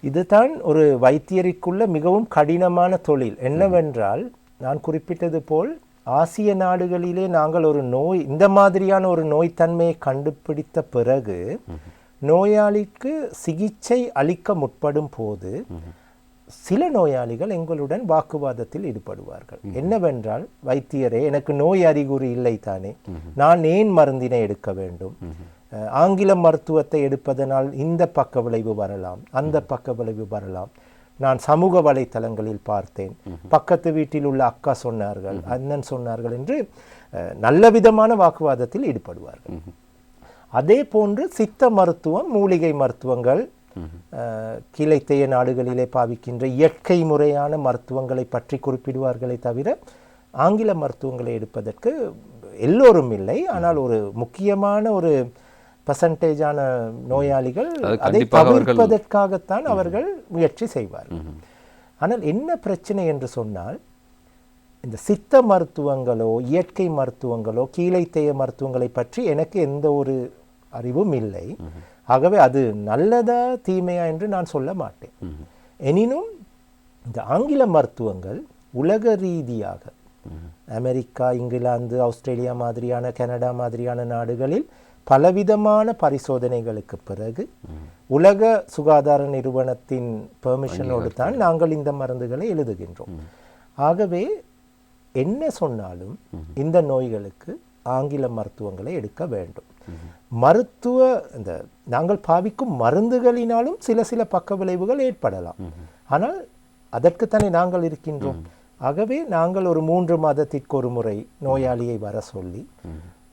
இதுதான் ஒரு வைத்தியருக்குள்ள மிகவும் கடினமான தொழில். என்னவென்றால் நான் குறிப்பிட்டது போல் ஆசிய நாடுகளிலே நாங்கள் ஒரு நோய் இந்த மாதிரியான ஒரு நோய்த்தன்மையை கண்டுபிடித்த பிறகு நோயாளிக்கு சிகிச்சை அளிக்க முற்படும் போது சில நோயாளிகள் எங்களுடன் வாக்குவாதத்தில் ஈடுபடுவார்கள். என்னவென்றால், வைத்தியரே, எனக்கு நோய் அறிகுறி இல்லை தானே, நான் ஏன் மருந்தினை எடுக்க வேண்டும்? ஆங்கில மருத்துவத்தை எடுப்பதனால் இந்த பக்க விளைவு வரலாம், அந்த பக்க விளைவு வரலாம். நான் சமூக வலைத்தளங்களில் பார்த்தேன், பக்கத்து வீட்டில் உள்ள அக்கா சொன்னார்கள், அண்ணன் சொன்னார்கள் என்று நல்ல விதமான வாக்குவாதத்தில் ஈடுபடுவார்கள். அதே போன்று சித்த மருத்துவம், மூலிகை மருத்துவங்கள், கீழைத்தேய நாடுகளிலே பாவிக்கின்ற இயற்கை முறையான மருத்துவங்களை பற்றி குறிப்பிடுவார்களே தவிர ஆங்கில மருத்துவங்களை எடுப்பதற்கு எல்லோரும் இல்லை. ஆனால் ஒரு முக்கியமான ஒரு பர்சன்டேஜான நோயாளிகள் அதை தவிர்ப்பதற்காகத்தான் அவர்கள் முயற்சி செய்வார்கள். ஆனால் என்ன பிரச்சனை என்று சொன்னால், இந்த சித்த மருத்துவங்களோ இயற்கை மருத்துவங்களோ கீழைத்தேய மருத்துவங்களை பற்றி எனக்கு எந்த ஒரு அறிவும் இல்லை. ஆகவே அது நல்லதா தீமையா என்று நான் சொல்ல மாட்டேன். எனினும் இந்த ஆங்கில மருத்துவங்கள் உலக ரீதியாக அமெரிக்கா, இங்கிலாந்து, ஆஸ்திரேலியா மாதிரியான, கனடா மாதிரியான நாடுகளில் பலவிதமான பரிசோதனைகளுக்கு பிறகு உலக சுகாதார நிறுவனத்தின் பெர்மிஷனோடு தான் நாங்கள் இந்த மருந்துகளை எழுதுகின்றோம். ஆகவே என்ன சொன்னாலும் இந்த நோய்களுக்கு ஆங்கில மருத்துவங்களை எடுக்க வேண்டும். மருத்துவ இந்த நாங்கள் பாவிக்கும் மருந்துகளினாலும் சில பக்க விளைவுகள் ஏற்படலாம். ஆனால் அதற்குத்தானே நாங்கள் இருக்கின்றோம். ஆகவே நாங்கள் ஒரு 3 மாதத்திற்கு ஒரு முறை நோயாளியை வர சொல்லி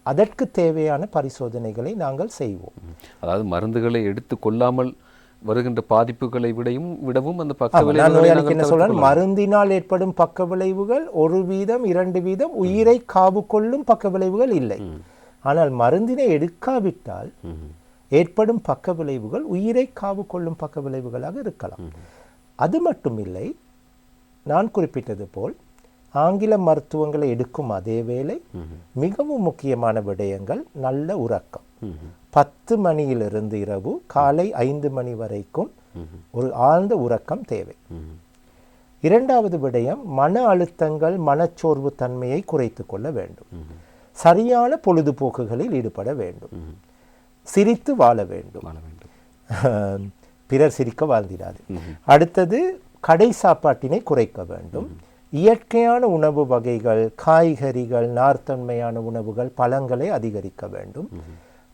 அதற்கு தேவையான பரிசோதனைகளை நாங்கள் செய்வோம். அதாவது மருந்துகளை எடுத்து கொள்ளாமல் வருகின்ற பாதிப்புகளை விடவும் அந்த பக்க விளைவுகள் என்ன சொல்றாங்க, மருந்தினால் ஏற்படும் பக்க விளைவுகள் 1%, 2% உயிரை காவு கொள்ளும் பக்க விளைவுகள் இல்லை. ஆனால் மருந்தினை எடுக்காவிட்டால் ஏற்படும் பக்க விளைவுகள் உயிரை காவு கொள்ளும் பக்க விளைவுகளாக இருக்கலாம். அது மட்டும் இல்லை, நான் குறிப்பிட்டது போல் ஆங்கில மருத்துவங்களை எடுக்கும் அதே வேளை மிகவும் முக்கியமான விடயங்கள் நல்ல உறக்கம். 10 மணியிலிருந்து இரவு காலை 5 மணி வரைக்கும் ஒரு ஆழ்ந்த உறக்கம் தேவை. இரண்டாவது விடயம், மன அழுத்தங்கள், மனச்சோர்வு தன்மையை குறைத்து கொள்ள வேண்டும். சரியான பொழுதுபோக்குகளில் ஈடுபட வேண்டும். சிரித்து வாழ வேண்டும். பிறர் சிரிக்க வாழ்ந்திடாது. அடுத்தது, கடை சாப்பாட்டினை குறைக்க வேண்டும். இயற்கையான உணவு வகைகள், காய்கறிகள், நார்த்தன்மையான உணவுகள், பழங்களை அதிகரிக்க வேண்டும்.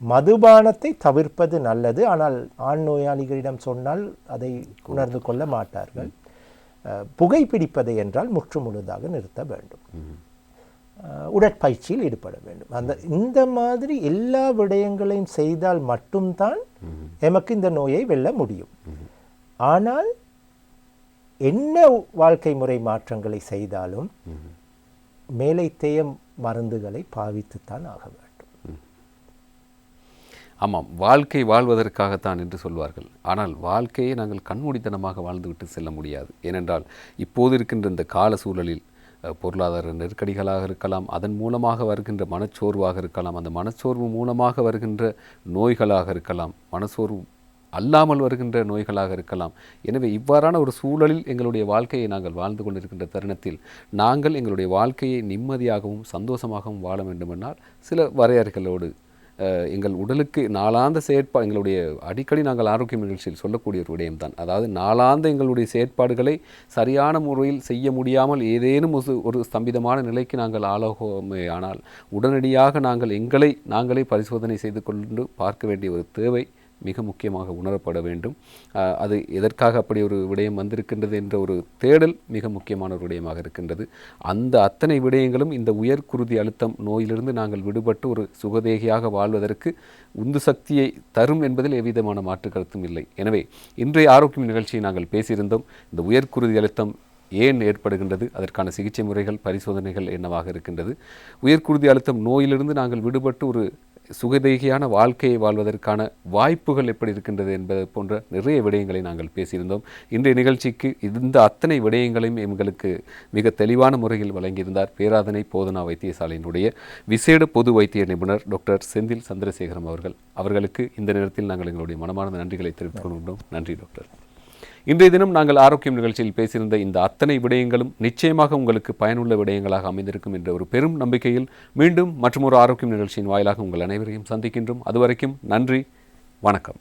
மதுபானத்தை தவிர்ப்பது நல்லது. ஆனால் ஆண் நோயாளிகளிடம் சொன்னால் அதை உணர்ந்து கொள்ள மாட்டார்கள். புகைப்பிடிப்பதை என்றால் முற்றுமுழுதாக நிறுத்த வேண்டும். உடற்பயிற்சியில் ஈடுபட வேண்டும். இந்த மாதிரி எல்லா விடயங்களையும் செய்தால் மட்டும்தான் எமக்கு இந்த நோயை வெல்ல முடியும். ஆனால் என்ன வாழ்க்கை முறை மாற்றங்களை செய்தாலும் மேலைத்தேய மருந்துகளை பாவித்துத்தான் ஆக வேண்டும். ஆமாம், வாழ்க்கை வாழ்வதற்காகத்தான் என்று சொல்வார்கள். ஆனால் வாழ்க்கையை நாங்கள் கண்மூடித்தனமாக வாழ்ந்துவிட்டு செல்ல முடியாது. ஏனென்றால் இப்போது இருக்கின்ற இந்த கால சூழலில் பொருளாதார நெருக்கடிகளாக இருக்கலாம், அதன் மூலமாக வருகின்ற மனச்சோர்வாக இருக்கலாம், அந்த மனச்சோர்வு மூலமாக வருகின்ற நோய்களாக இருக்கலாம், மனச்சோர்வு அல்லாமல் வருகின்ற நோய்களாக இருக்கலாம். எனவே இவ்வாறான ஒரு சூழலில் எங்களுடைய வாழ்க்கையை நாங்கள் வாழ்ந்து கொண்டிருக்கின்ற தருணத்தில் நாங்கள் எங்களுடைய வாழ்க்கையை நிம்மதியாகவும் சந்தோஷமாகவும் வாழ வேண்டுமென்றால் சில வரையறைகளோடு எங்கள் உடலுக்கு நாளாந்த எங்களுடைய அடிக்கடி நாங்கள் ஆரோக்கிய நிகழ்ச்சியில் சொல்லக்கூடிய ஒரு விடயம்தான். அதாவது நாளாந்த எங்களுடைய செயற்பாடுகளை சரியான முறையில் செய்ய முடியாமல் ஏதேனும் ஒரு ஸ்தம்பிதமான நிலைக்கு நாங்கள் ஆளாகுமே ஆனால் உடனடியாக நாங்களே பரிசோதனை செய்து கொண்டு பார்க்க வேண்டிய ஒரு தேவை மிக முக்கியமாக உணரப்பட வேண்டும். அது எதற்காக அப்படி ஒரு விடயம் வந்திருக்கின்றது என்ற ஒரு தேடல் மிக முக்கியமான ஒரு விடயமாக இருக்கின்றது. அந்த அத்தனை விடயங்களும் இந்த உயர்குருதி அழுத்தம் நோயிலிருந்து நாங்கள் விடுபட்டு ஒரு சுகதேகியாக வாழ்வதற்கு உந்து சக்தியை தரும் என்பதில் எவ்விதமான மாற்று கருத்தும் இல்லை. எனவே இன்றைய ஆரோக்கியம் நிகழ்ச்சியை நாங்கள் பேசியிருந்தோம். இந்த உயர்குருதி அழுத்தம் ஏன் ஏற்படுகின்றது, அதற்கான சிகிச்சை முறைகள், பரிசோதனைகள் என்னவாக இருக்கின்றது, உயர்குருதி அழுத்தம் நோயிலிருந்து நாங்கள் விடுபட்டு ஒரு சுகதேகியான வாழ்க்கையை வாழ்வதற்கான வாய்ப்புகள் எப்படி இருக்கின்றது என்பது போன்ற நிறைய விடயங்களை நாங்கள் பேசியிருந்தோம். இன்றைய நிகழ்ச்சிக்கு இந்த அத்தனை விடயங்களையும் எங்களுக்கு மிக தெளிவான முறையில் வழங்கியிருந்தார் பேராதனை போதனா வைத்தியசாலையினுடைய விசேட பொது வைத்திய நிபுணர் டாக்டர் செந்தில் சந்திரசேகரம் அவர்களுக்கு இந்த நேரத்தில் நாங்கள் எங்களுடைய மனமார்ந்த நன்றிகளை தெரிவித்துக் கொள்கின்றோம். நன்றி டாக்டர். இன்றைய தினம் நாங்கள் ஆரோக்கியம் நிகழ்ச்சியில் பேசியிருந்த இந்த அத்தனை விடயங்களும் நிச்சயமாக உங்களுக்கு பயனுள்ள விடயங்களாக அமைந்திருக்கும் என்ற ஒரு பெரும் நம்பிக்கையில் மீண்டும் மற்றொரு ஆரோக்கியம் நிகழ்ச்சியின் வாயிலாக உங்கள் அனைவரையும் சந்திக்கின்றோம். அதுவரைக்கும் நன்றி, வணக்கம்.